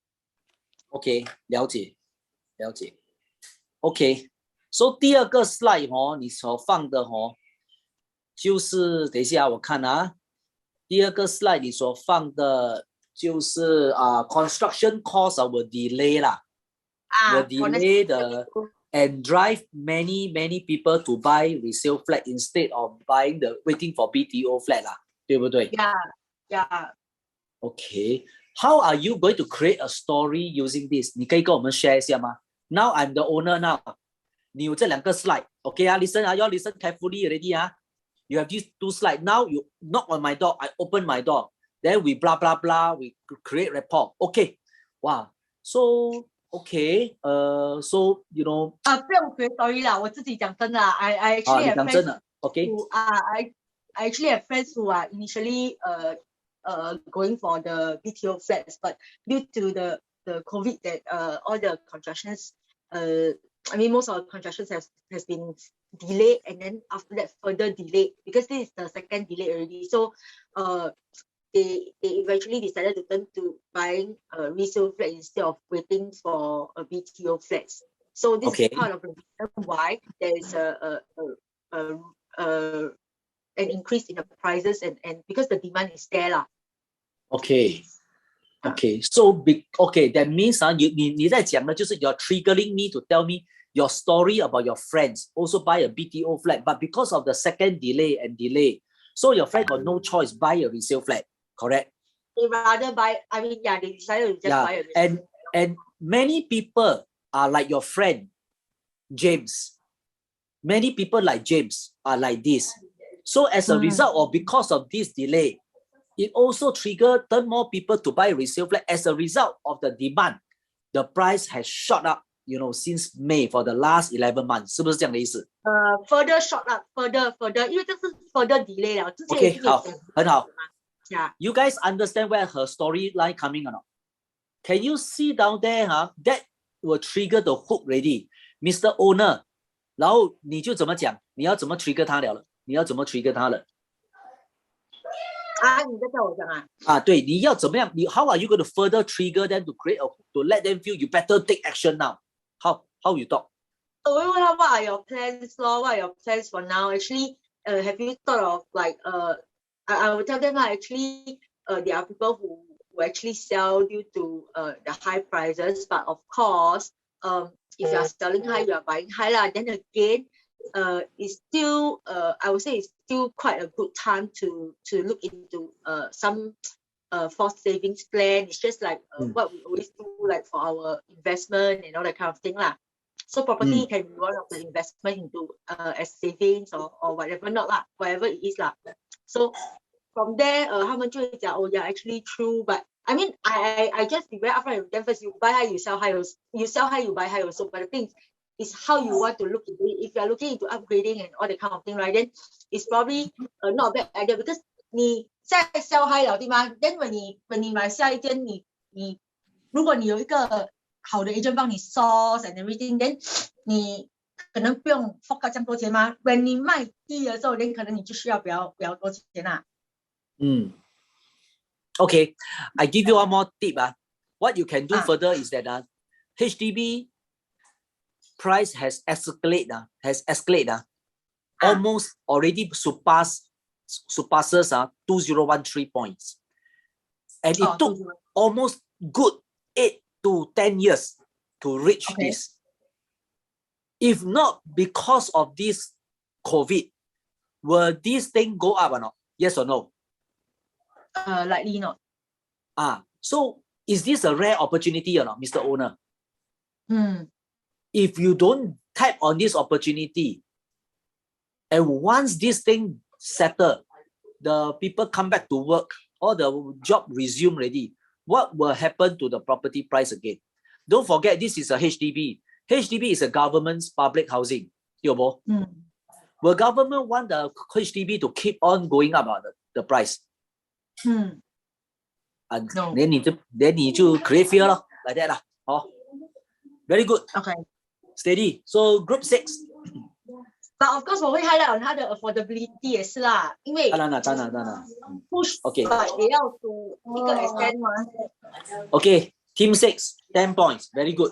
OK， 了解。OK，so 第二个 slide 你所放的就是等一下我看啊，第二个 slide 你所放的就是construction cost will delay 啦，will delay and drive many people to buy resale flat instead of waiting for BTO flat 啦，对不对？ Yeah. OK，how are you going to create a story using this？ 你可以跟我们 share 一下吗？ Now I'm the owner now。你有这两个 slide，OK listen you all listen carefully already You have these 2 slides. Now you knock on my door, I open my door. Then we blah blah blah, we create rapport. Okay, wow. So okay, so you know. 不用 create story 啦，我自己讲真的啦 I actually have friends who I actually have friends who are initially going for the BTO flats, but due to the COVID that all the constructions I mean most of the constructions has been delayed, and then after that further delayed because this is the second delay already. So they eventually decided to turn to buying a resale flat instead of waiting for a BTO flats. So this is part of the reason why there is an increase in the prices and because the demand is there lah. So that means 你在讲的就是 you're triggering me to tell me your story about your friends also buy a BTO flat, but because of the second delay, so your friend got no choice, buy a resale flat, correct? They rather buy, I mean, they decided to just buy a resale flat. And many people are like your friend, James. Many people like James are like this. So as a result or because of this delay, it also turn more people to buy resale flat. As a result of the demand, the price has shot up, since May for the last 11 months. 是不是这样的意思？ Further shot up, further, 因为这是 further delay 了。OK， 好，很好。Yeah. You guys understand where her storyline coming or not? Can you see down there? That will trigger the hook already, Mr. Owner. 然后你就怎么讲？你要怎么 trigger 他了？你要怎么 trigger 他了？你在叫我讲啊？对，你要怎么样？ How are you going to further trigger them to create to let them feel you better take action now? How you talk? 我会问他 What are your plans, What are your plans for now? Actually, have you thought of like I will tell them actually there are people who actually sell due to the high prices, but of course if you are selling high, you are buying high lah. Then again, it's still I would say it's still quite a good time to look into some forced savings plan. It's just like what we always do, like for our investment and all that kind of thing lah. So property can be one of the investment into as savings or whatever not lah, whatever it is lah. So from there, 他们就会讲 oh yeah, actually true, but I mean I just be very upfront with them first. You buy high, you sell high. You sell high, you buy high also. But the thing is how you want to look into it. If you are looking into upgrading and all that kind of thing, right? Then it's probably not a bad idea because 你在 sell high 了，对吗 ？Then when 你买下一间，如果你有一个好的 agent 帮你 source and everything, then 你可能不用 fork out 这样多钱吗 ？When 你卖低的时候， then 可能你就需要比较多钱啦。Okay, I give you one more tip. What you can do further is that HDB price has escalated. Almost already surpasses 2013 points, and it took almost good 8 to 10 years to reach this. If not because of this COVID, will this thing go up or not? Yes or no? Likely not. So is this a rare opportunity or not, Mr. Owner? If you don't tap on this opportunity, and once this thing settle, the people come back to work, or the job resume already, what will happen to the property price again? Don't forget, this is a HDB. HDB is a government's public housing. Will government want the HDB to keep on going up the price? No. Then you to create fear like that. Very good. Okay. Steady. So group 6. But of course, 我会 highlight on 它的 affordability 也是啦，因为当然。push 也要to 一个 extent 嘛。Okay, team 6. 10 points. Very good.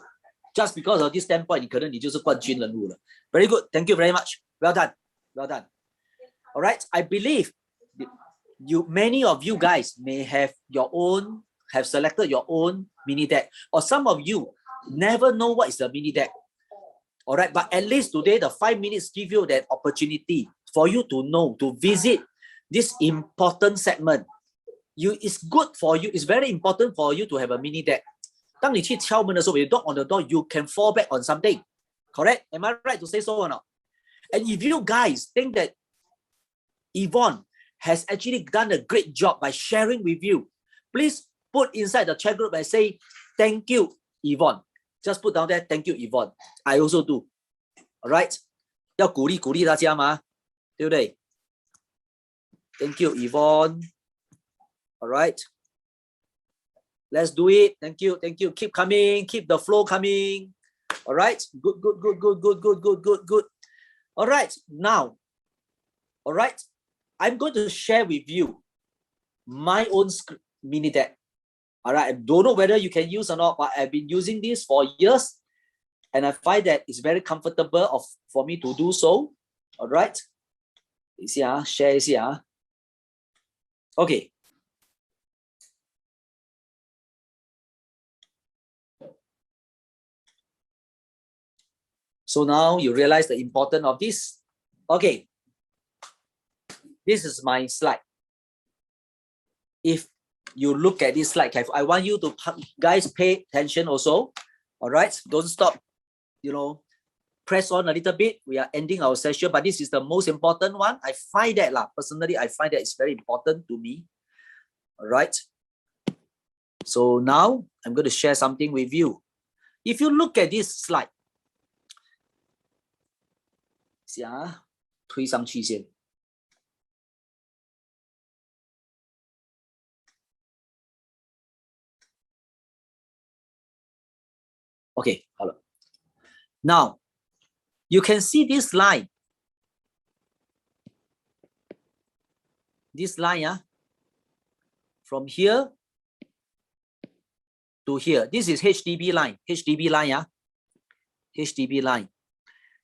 Just because of this 10 points, 你可能你就是冠军人物了。Very good. Thank you very much. Well done. Well done. All right. I believe many of you guys may have selected your own mini deck, or some of you never know what is a mini deck. All right. But at least today, the 5 minutes give you that opportunity for you to know, to visit this important segment. It's good for you. It's very important for you to have a mini deck. 当你去敲门的时候, when you knock on the door, you can fall back on something. Correct? Am I right to say so or not? And if you guys think that Yvonne has actually done a great job by sharing with you, please put inside the chat group and say, thank you, Yvonne. Just put down there, thank you, Yvonne. I also do. All right? 要鼓励大家嘛，对不对？ Thank you, Yvonne. All right. Let's do it. Thank you. Thank you. Keep coming. Keep the flow coming. All right. Good. All right. Now, all right. I'm going to share with you my own mini deck. All right. I don't know whether you can use or not, but I've been using this for years, and I find that it's very comfortable for me to do so. All right. You see, share is here. Okay. So now you realize the importance of this. Okay. This is my slide. If you look at this slide, I want you to guys pay attention also. All right. Don't stop. Press on a little bit. We are ending our session, but this is the most important one. I find that personally, I find that it's very important to me. All right. So now I'm going to share something with you. If you look at this slide, 推上去先。 Okay, 好了。 Now, you can see this line. This line, from here to here. This is HDB line. HDB line, HDB line.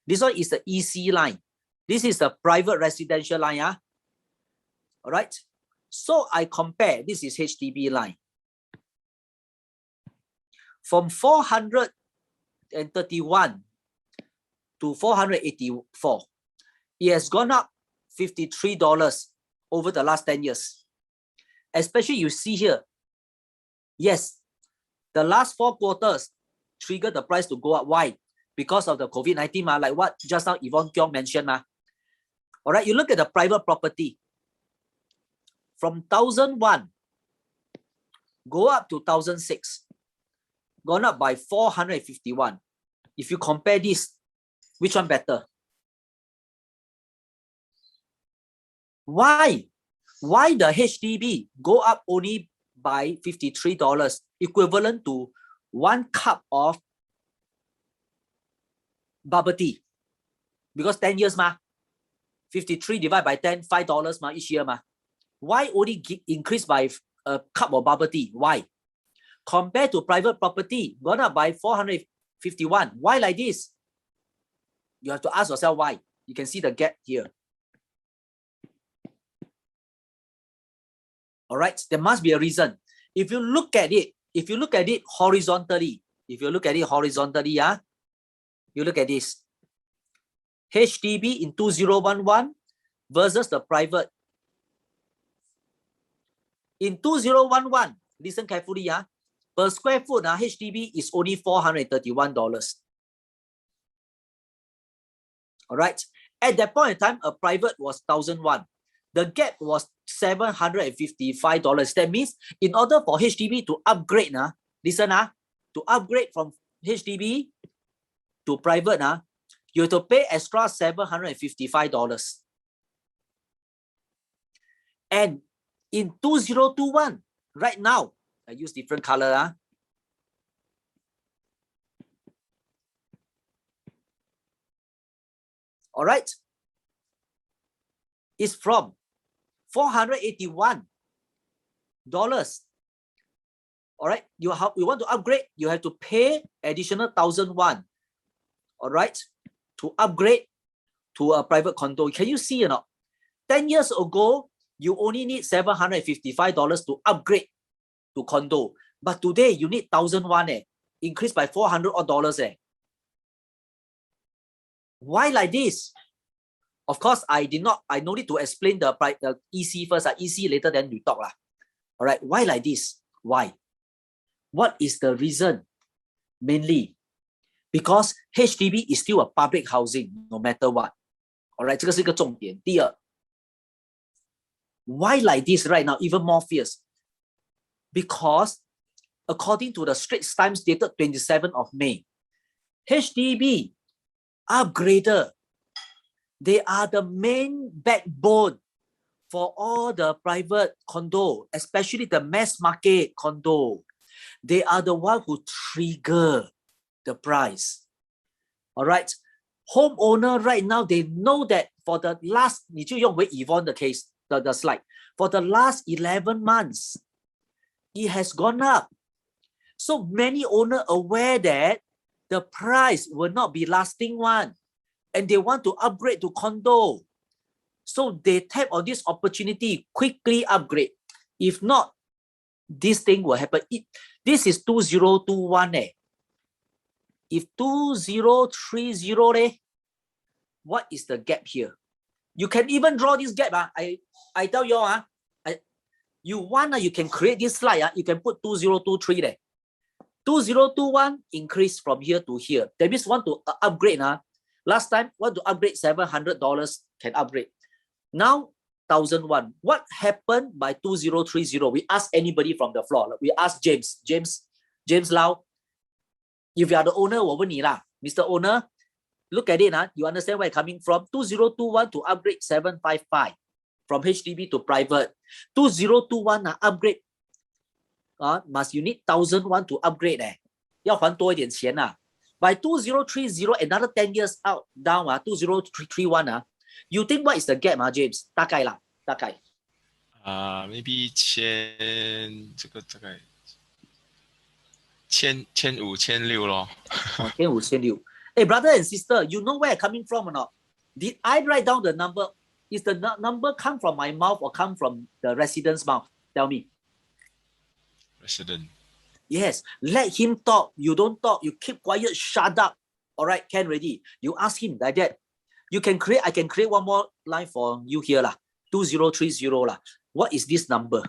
This one is the EC line. This is the private residential line. All right. So I compare. This is HDB line. From 431 to 484. It has gone up $53 over the last 10 years. Especially you see here. Yes, the last 4 quarters triggered the price to go up. Why? Because of the COVID-19, like what just now Yvonne Kiong mentioned. All right, you look at the private property. From 1001, go up to 1006. Gone up by 451. If you compare this, which one better? Why? Why the HDB go up only by $53, equivalent to 1 cup of bubble tea? Because 10 years, 53 divided by 10, $5 each year. Why only increase by a cup of bubble tea? Why? Compared to private property, gone up by 451. Why like this? You have to ask yourself why. You can see the gap here. All right, there must be a reason. If you look at it horizontally, you look at this. HDB in 2011 versus the private. In 2011, listen carefully, per square foot, HDB is only $431. All right. At that point in time, a private was 1,001. The gap was $755. That means in order for HDB to upgrade, listen, to upgrade from HDB to private, you have to pay extra $755. And in 2021, right now, I use different color. All right. It's from $481. All right, you want to upgrade, you have to pay additional 1,001. All right, to upgrade to a private condo. Can you see or not? 10 years ago, you only need $755 to upgrade to condo. But today, you need 1,001, increased by $400 odd. Why like this? Of course, I no need to explain the EC first. EC later, then we talk. All right, why like this? Why? What is the reason? Mainly, because HDB is still a public housing, no matter what. All right, 这个是一个重点。第二, why like this right now, even more fierce? Because according to the Straits Times dated 27th of May, HDB upgrader, they are the main backbone for all the private condo, especially the mass market condo. They are the one who trigger the price. All right. Homeowner right now, they know that for the last, 你就用回 Yvonne the case, the slide. For the last 11 months, it has gone up. So many owners aware that the price will not be lasting one, and they want to upgrade to condo. So they tap on this opportunity, quickly upgrade. If not, this thing will happen. This is 2021. If 2030, what is the gap here? You can even draw this gap. I tell you, you want, you can create this slide. You can put 2023 there. 2021 increase from here to here. That means want to upgrade. Last time, want to upgrade $700 can upgrade. Now, 1,001. What happened by 2030? We ask anybody from the floor. We ask James Lau. If you are the owner, Mr. Owner, look at it. You understand where it's coming from? 2021 to upgrade 755 from HDB to private. 2021 upgrade. Must you need 1,001 to upgrade? 要还多一点钱 By 2030, another 10 years out down 2031 you think what is the gap, James? 大概 maybe 1,500,000咯。1,500,000. Hey, brother and sister, you know where I'm coming from or not? Did I write down the number? Is the number come from my mouth or come from the resident's mouth? Tell me. Resident. Yes, let him talk. You don't talk. You keep quiet. Shut up. All right, Ken, ready. You ask him like that. You can create. I can create one more line for you here 2030 What is this number?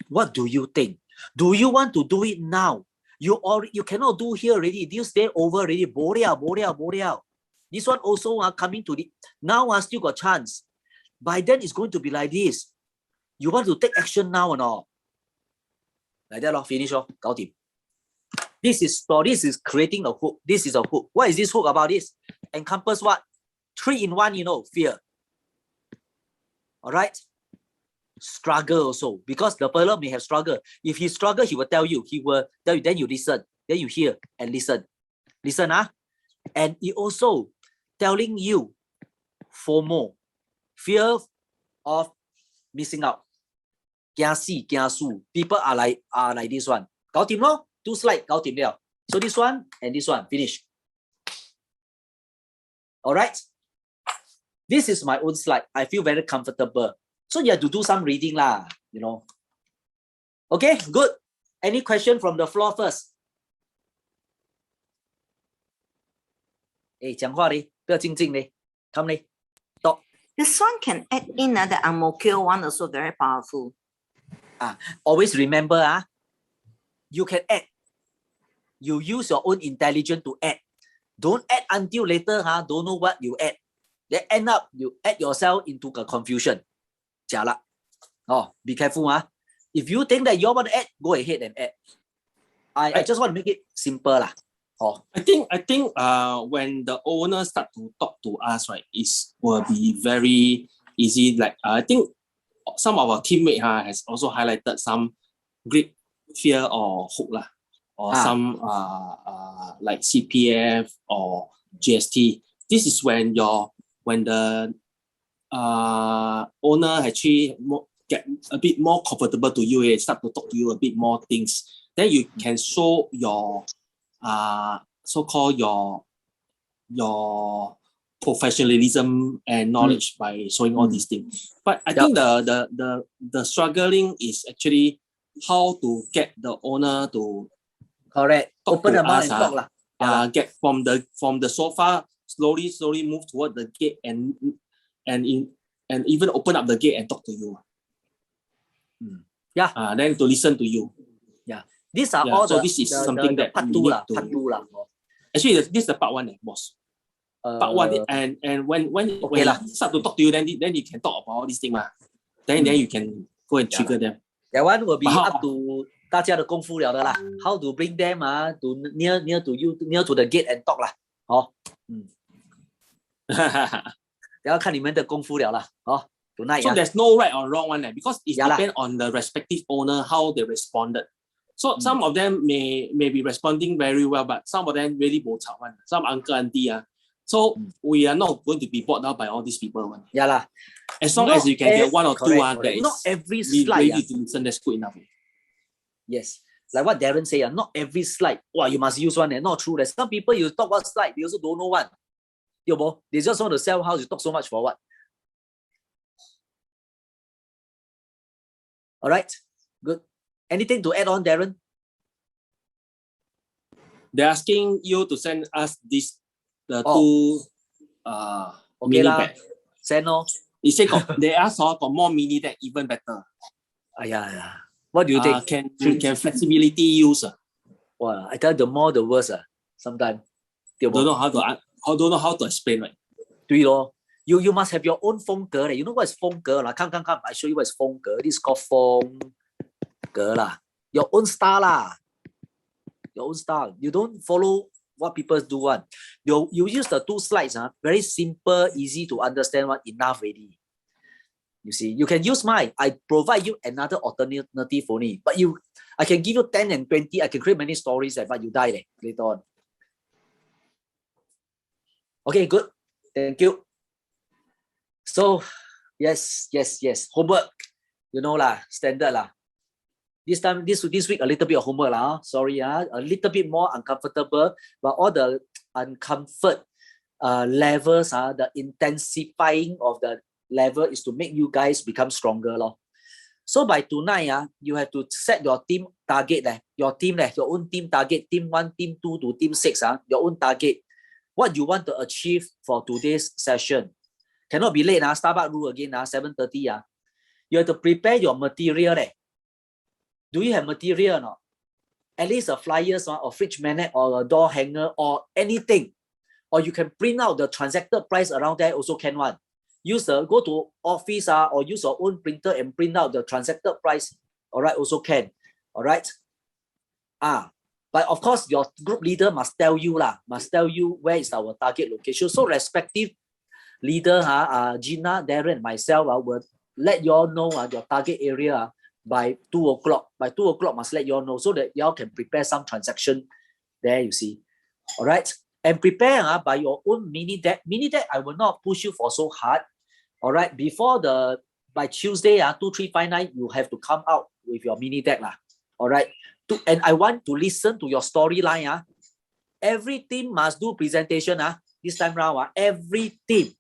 What do you think? Do you want to do it now? You cannot do here already. This day over already. Boreal. This one also coming to the now. Still got chance. By then it's going to be like this. You want to take action now or not? Like that, finish.搞掂. This is creating a hook. This is a hook. What is this hook about this? Encompass what? 3 in 1, fear. All right? Struggle also. Because the fellow may have struggle. If he struggle, he will tell you. He will tell you. Then you listen. Then you hear and listen. Listen, And he also telling you FOMO. Fear of missing out. People are like this one. 搞掂咯. 2 slides, 搞掂了. So this one and this one, finish. All right. This is my own slide. I feel very comfortable. So you have to do some reading lah, Okay, good. Any question from the floor first? 讲话嘞，不要静静嘞。Come嘞. Talk. This one can add in the Ang Mo Kio one also very powerful. Always remember, you can add. You use your own intelligence to add. Don't add until later, don't know what you add. Then end up, you add yourself into a confusion. Jialat. Be careful. If you think that you want to add, go ahead and add. I just want to make it simple. I think when the owner start to talk to us, right, it will be very easy. Like I think some of our teammates has also highlighted some great fear or hook or some like CPF or GST. This is when the owner actually get a bit more comfortable to you and start to talk to you a bit more things. then you can show your so-called your professionalism and knowledge by showing all these things. But I think the struggling is actually how to get the owner to correct open the mouth us, and talk lah. get from the sofa slowly move toward the gate and even open up the gate and talk to you. Then to listen to you. These are all so the, this is the, something the that part we two need lah. to, Part two lah. Actually, this is the part one, boss. Part one, and when you start to talk to you, then you can talk about all these things, then you can go and trigger them. That one will be up to 大家的功夫了的啦。How to bring them to near to you, near to the gate and talk 啦。要看你们的功夫了啦。Tonight. So there's no right or wrong one, because it depends on the respective owner how they responded. So some of them may be responding very well, but some of them really bo chao one. Some uncle auntie So we are not going to be bought out by all these people one. As long as you can get one or two that is not every slide ready to listen, that's good enough. Yes, like what Darren say, not every slide. Wow, you must use one. Not true. There's some people you talk about slide, they also don't know one. They just want to sell house. You talk so much for what? All right, good. Anything to add on, Darren? They're asking you to send us two mini deck. Send He said they ask got more mini deck, even better. What do you think? Can flexibility use? Well, I tell you, the more the worse. Sometimes don't know how to explain, right? 对咯。You must have your own 风格嘞。You know what is 风格啦？ Come, I show you what is 风格。This is called 风格啦。Your own style lah. Your own style. You don't follow what people do one. You use the two slides, very simple, easy to understand one, enough already. You see, you can use mine. I provide you another alternative only. But I can give you 10 and 20. I can create many stories, but you die later on. Okay, good. Thank you. So, yes. Homework, standard lah. This week a little bit of homework lah. Sorry, a little bit more uncomfortable, but all the uncomfort levels, the intensifying of the level is to make you guys become stronger lor. So by tonight, you have to set your team target your own team target, team 1, team 2 to team 6, your own target. What you want to achieve for today's session. Cannot be late, Starbucks rule again, 7:30. You have to prepare your material. Do you have material or not? At least a flyers or fridge magnet or a door hanger or anything. Or you can print out the transacted price around there, also can one. Go to office or use your own printer and print out the transacted price. All right, also can. All right. But of course, your group leader must tell you where is our target location. So respective leader, Gina, Darren, myself, will let you all know your target area by 2 o'clock. By 2 o'clock, must let you all know so that you all can prepare some transaction there, you see. All right. And prepare by your own mini deck. Mini deck, I will not push you for so hard. All right. By Tuesday, 2359, you have to come out with your mini deck. All right. And I want to listen to your storyline. Every team must do presentation. This time round, every team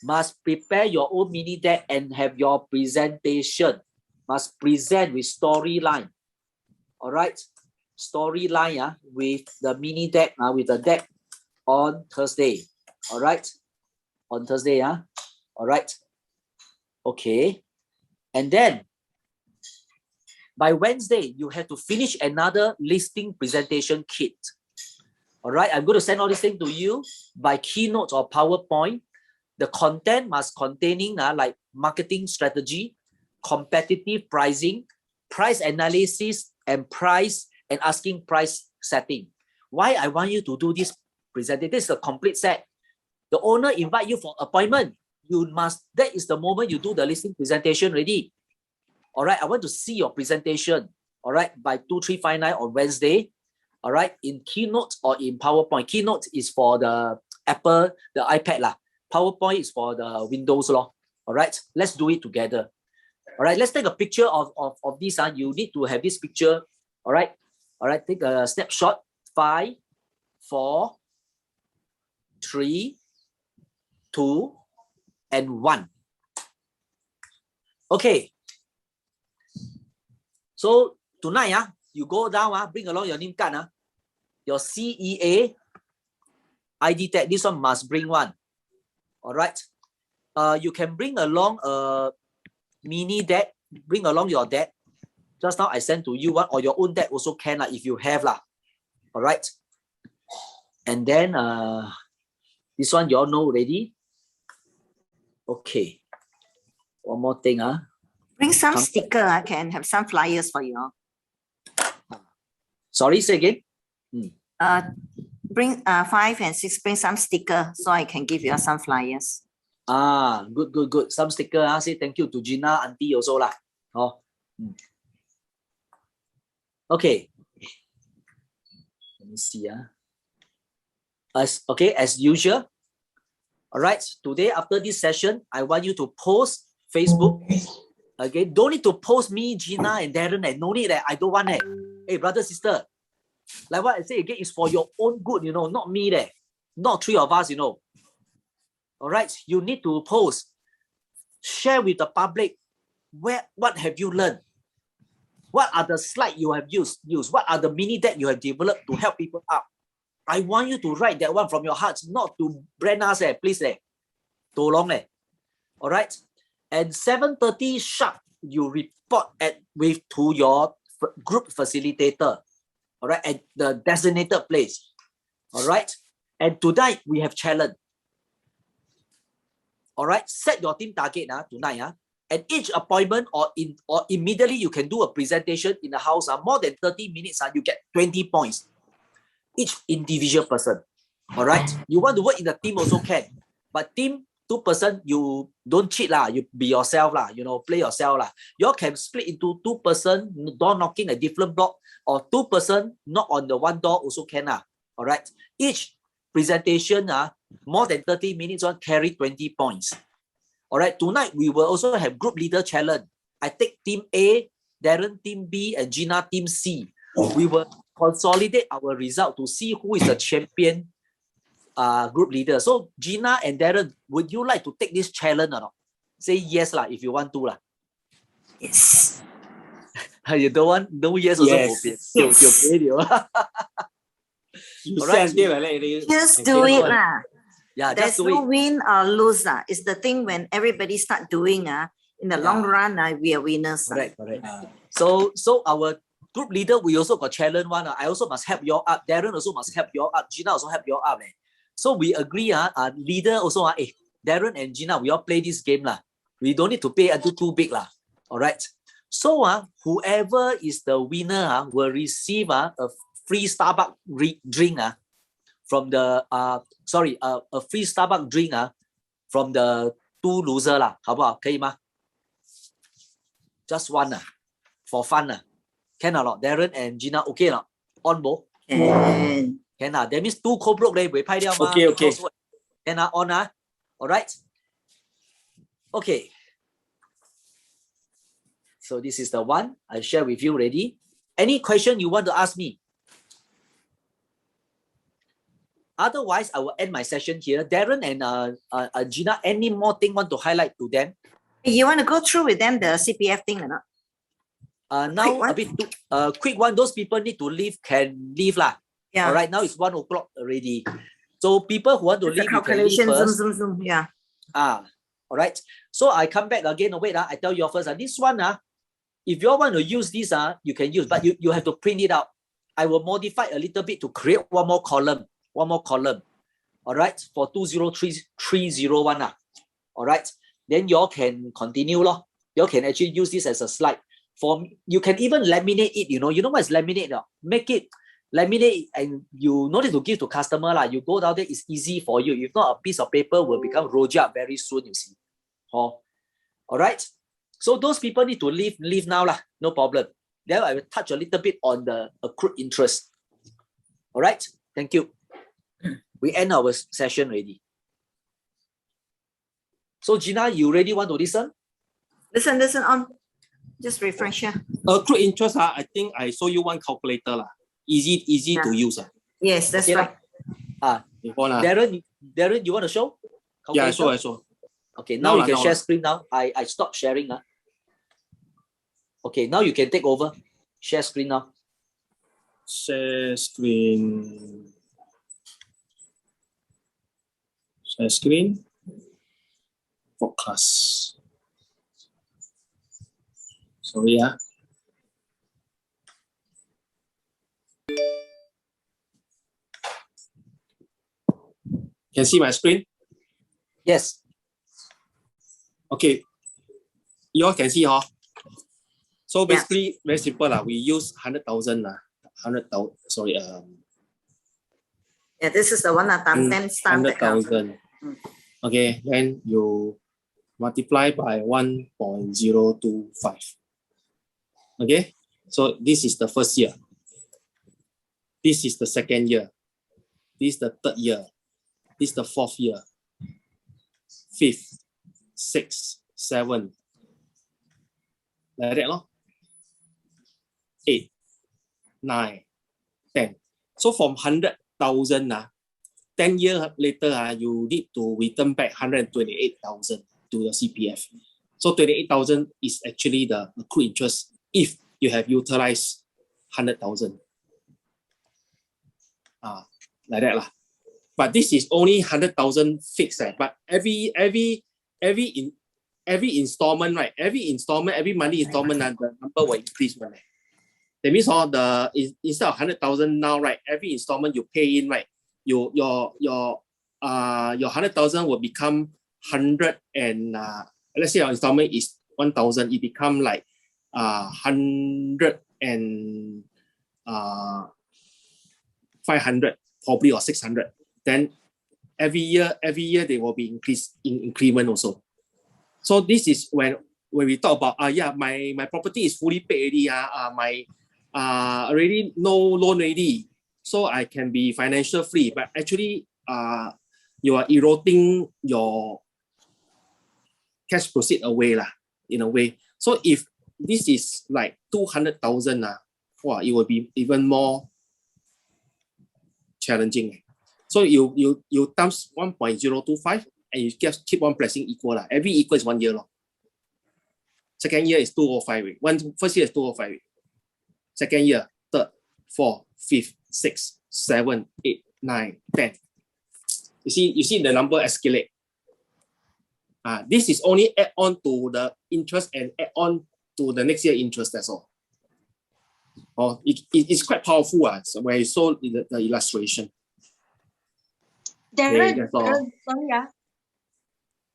must prepare your own mini deck and have your presentation. Must present with storyline. All right. Storyline with the mini deck, with the deck on Thursday. All right. On Thursday. All right. Okay. And then by Wednesday, you have to finish another listing presentation kit. All right. I'm going to send all these things to you by Keynote or PowerPoint. The content must containing like marketing strategy, competitive pricing, price analysis, and asking price setting. Why I want you to do this presentation? This is a complete set. The owner invite you for appointment. That is the moment you do the listing presentation ready. All right, I want to see your presentation. All right, by 2359 on Wednesday. All right, in Keynote or in PowerPoint. Keynote is for the Apple, the iPad lah. PowerPoint is for the Windows law. All right, let's do it together. All right, let's take a picture of this. You need to have this picture. All right, All right, take a snapshot. 5, 4, 3, 2, and 1. Okay. So tonight, you go down, bring along your name card, your CEA, ID tag. This one must bring one. All right. You can bring along a mini deck. Bring along your deck. Just now I sent to you one, or your own deck also can if you have lah. All right. And then this one you all know already. Okay. One more thing. Bring some sticker. I can have some flyers for you. Sorry, say again. Bring 5 and 6. Bring some sticker so I can give you some flyers. Good. Some sticker. Say thank you to Gina, auntie also lah. Oh. Okay. Let me see. As usual. All right. Today after this session, I want you to post Facebook. Okay. Don't need to post me, Gina, and Darren. No need that. I don't want it. Hey, brother, sister. Like what I say again, it's for your own good, not me there. Not 3 of us, All right. You need to post. Share with the public. What have you learned? What are the slides you have used? What are the mini deck you have developed to help people out? I want you to write that one from your heart, not to brand us, please. Too long. All right. And 7:30 sharp, you report to your group facilitator. All right. At the designated place. All right. And tonight we have challenge. All right. Set your team target tonight. And each appointment or immediately you can do a presentation in the house. More than 30 minutes, you get 20 points. Each individual person. All right. You want to work in the team also can. But team 2-person, you don't cheat lah. You be yourself lah. Play yourself lah. You all can split into 2-person door knocking a different block, or 2-person knock on the one door also can lah. All right. Each presentation more than 30 minutes on carry 20 points. All right. Tonight we will also have group leader challenge. I take team A, Darren team B, and Gina team C. We will consolidate our result to see who is the champion group leader. So Gina and Darren, would you like to take this challenge or not? Say yes lah if you want to lah. Yes. You don't want? No yes also. Yes. Just do it lah. Yeah, there's just do no it. win or lose. It's the thing when everybody start doing. In the long run, we are winners. Correct. So our group leader, we also got challenge one. I also must help you up. Darren also must help you up. Gina also help you up. So we agree. Leader also. Darren and Gina, we all play this game lah. We don't need to pay until too big lah. All right. So whoever is the winner will receive a free Starbucks drink from the a free Starbucks drink from the 2 loser lah. 好不好？可以吗？ Just one for fun Can or not? Darren and Gina okay or not? On board? Can. That means 2 cold broke they will pay down. Okay. Can on all right. Okay. So this is the one I share with you already. Any question you want to ask me? Otherwise, I will end my session here. Darren and Gina, any more thing want to highlight to them? You want to go through with them the CPF thing or not? Now a bit quick one. Those people need to leave can leave lah. Yeah. All right. Now it's 1 o'clock already. So people who want to leave, you can leave first. Zoom. Yeah. All right. So I come back again. Wait. I tell you first. This one if you all want to use this you can use, but you have to print it out. I will modify a little bit to create one more column. All right. For 203301 All right. Then you all can continue lor. You all can actually use this as a slide. You can even laminate it. You know what is laminate? Make it laminate and you no need to give to customer lah. You go down there, it's easy for you. If not, a piece of paper will become rojak very soon. You see. All right. So those people need to leave now lah. No problem. Then I will touch a little bit on the accrued interest. All right. Thank you. We end our session already. So Gina, you really want to listen? Listen on. Just refresh. Accrued interest, I think I show you one calculator lah. easy to use. Yes, that's Okay, right. Darren, you want to show? Yeah, I saw. Okay, now you can share now. screen now. I stopped sharing. Okay, now you can take over. Share screen now. Share screen. Share screen. Focus. Sorry, Can see my screen? Yes. Okay. You all can see, huh? So basically, very simple. We use 100,000. 100,000. Sorry. Yeah, this is the one that times 10 standard. 100,000. Okay, then you multiply by 1.025. Okay, so this is the first year. This is the second year. This is the third year. This is the fourth year. Fifth, sixth, seventh. Like that, no? 8, 9, 10. So from 100,000, 10 years later, you need to return back 128,000 to the CPF. So 28,000 is actually the accrued interest if you have utilized 100,000. Like that lah. But this is only 100,000 fixed. But every installment, right? Every monthly installment, the number will increase. That means instead of 100,000 now, right? Every installment you pay in, right? Your 100,000 will become 100 and let's say your installment is 1,000, it become like 100 and 500 probably, or 600. Then every year they will be increased in increment also. So this is when we talk about my property is fully paid already, my already no loan already, so I can be financial free. But actually you are eroding your cash proceed away in a way. So if this is like 200,000, it will be even more challenging. So you times 1.025 and you just keep on pressing equal. Every equal is 1 year. Second year is 205 week. First year is 205 week. Second year, third, fourth, fifth, sixth, 7, 8, 9, 10. You see the number escalate. This is only add on to the interest and add on to the next year interest, that's all. It's quite powerful when you saw the illustration. Darren, sorry,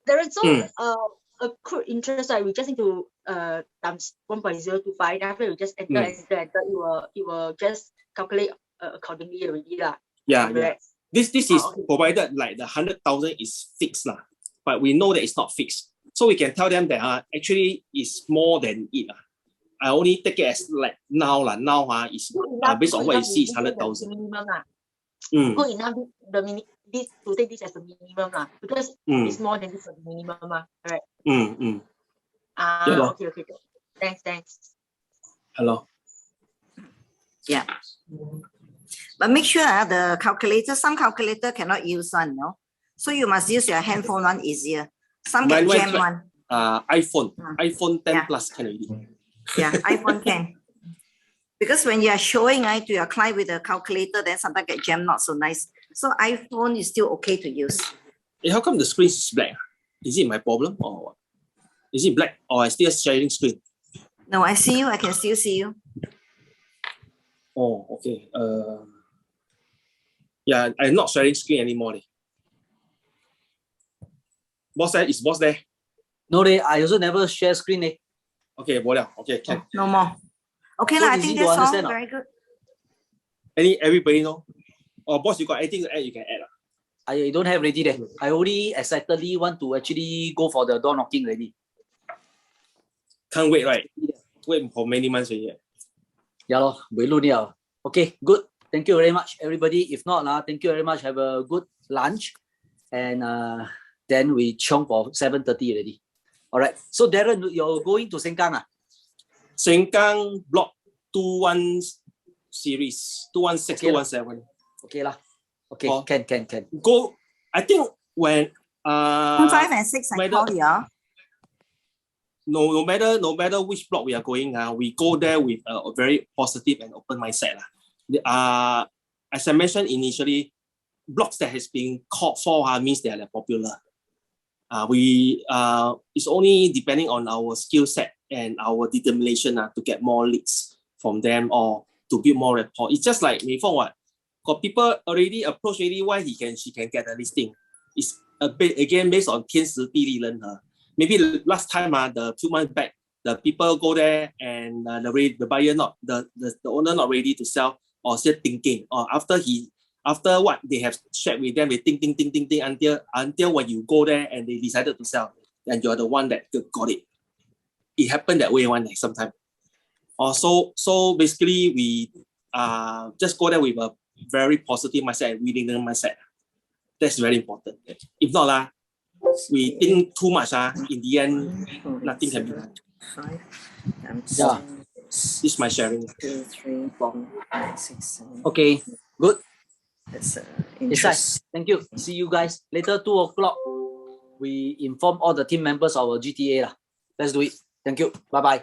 Darren, so accrued interest, we just need to times 1.025. After you just enter, it will just calculate accordingly already. Yeah. This is provided like the 100,000 is fixed, but we know that it's not fixed. So we can tell them that actually it's more than it. I only take it as like now is based on what you see is 100,000. Good enough to take this as a minimum because it's more than this as a minimum, right? Okay. Thanks. Hello. Yeah. But make sure the calculator, some calculator cannot use one, no? So you must use your handphone one easier. Some get jam one. iPhone 10 plus can already. Yeah, iPhone can. Because when you are showing to your client with a calculator, then sometimes get jammed, not so nice. So iPhone is still okay to use. How come the screen is black? Is it my problem or what? Is it black or I still sharing screen? No, I see you. I can still see you. Oh, okay. Yeah, I'm not sharing screen anymore. Boss there? Is boss there? No, I also never share screen. Okay, okay, can. No more. Okay, I think that's all. Very good. Everybody know? Or boss, you got anything to add, you can add. I don't have ready there. I only excitedly want to actually go for the door knocking already. Can't wait, right? Wait for many months already. Yeah, okay, good. Thank you very much, everybody. If not, thank you very much. Have a good lunch. And then we chiong for 7:30 already. All right. So Darren, you're going to Sengkang? Sengkang block 217. series 216, Okay lah. 217. Okay lah. Okay, Oh. can. Go. I think when 5 and 6, I whether- call you. no matter which block we are going, we go there with a very positive and open mindset. As I mentioned initially, blocks that has been called for means they are popular. It's only depending on our skill set and our determination to get more leads from them or to build more rapport. It's just like Mei Feng, what? Got people already approached already, why she can get a listing. It's a bit again based on 天时地利人和. Maybe last time, the 2 months back, the people go there and the buyer the owner not ready to sell or still thinking. Or after what they have shared with them, they think until when you go there and they decided to sell, and you're the one that got it. It happened that way one day sometimes. So basically we just go there with a very positive mindset and willing mindset. That's very important. If not, we think too much, in the end, nothing can be done. 5 Yeah. This is my sharing. 2, 3, 4, 5, 6, 7. Okay, good. That's Besides, thank you. See you guys later 2 o'clock. We inform all the team members of our GTA lah. Let's do it. Thank you. Bye bye.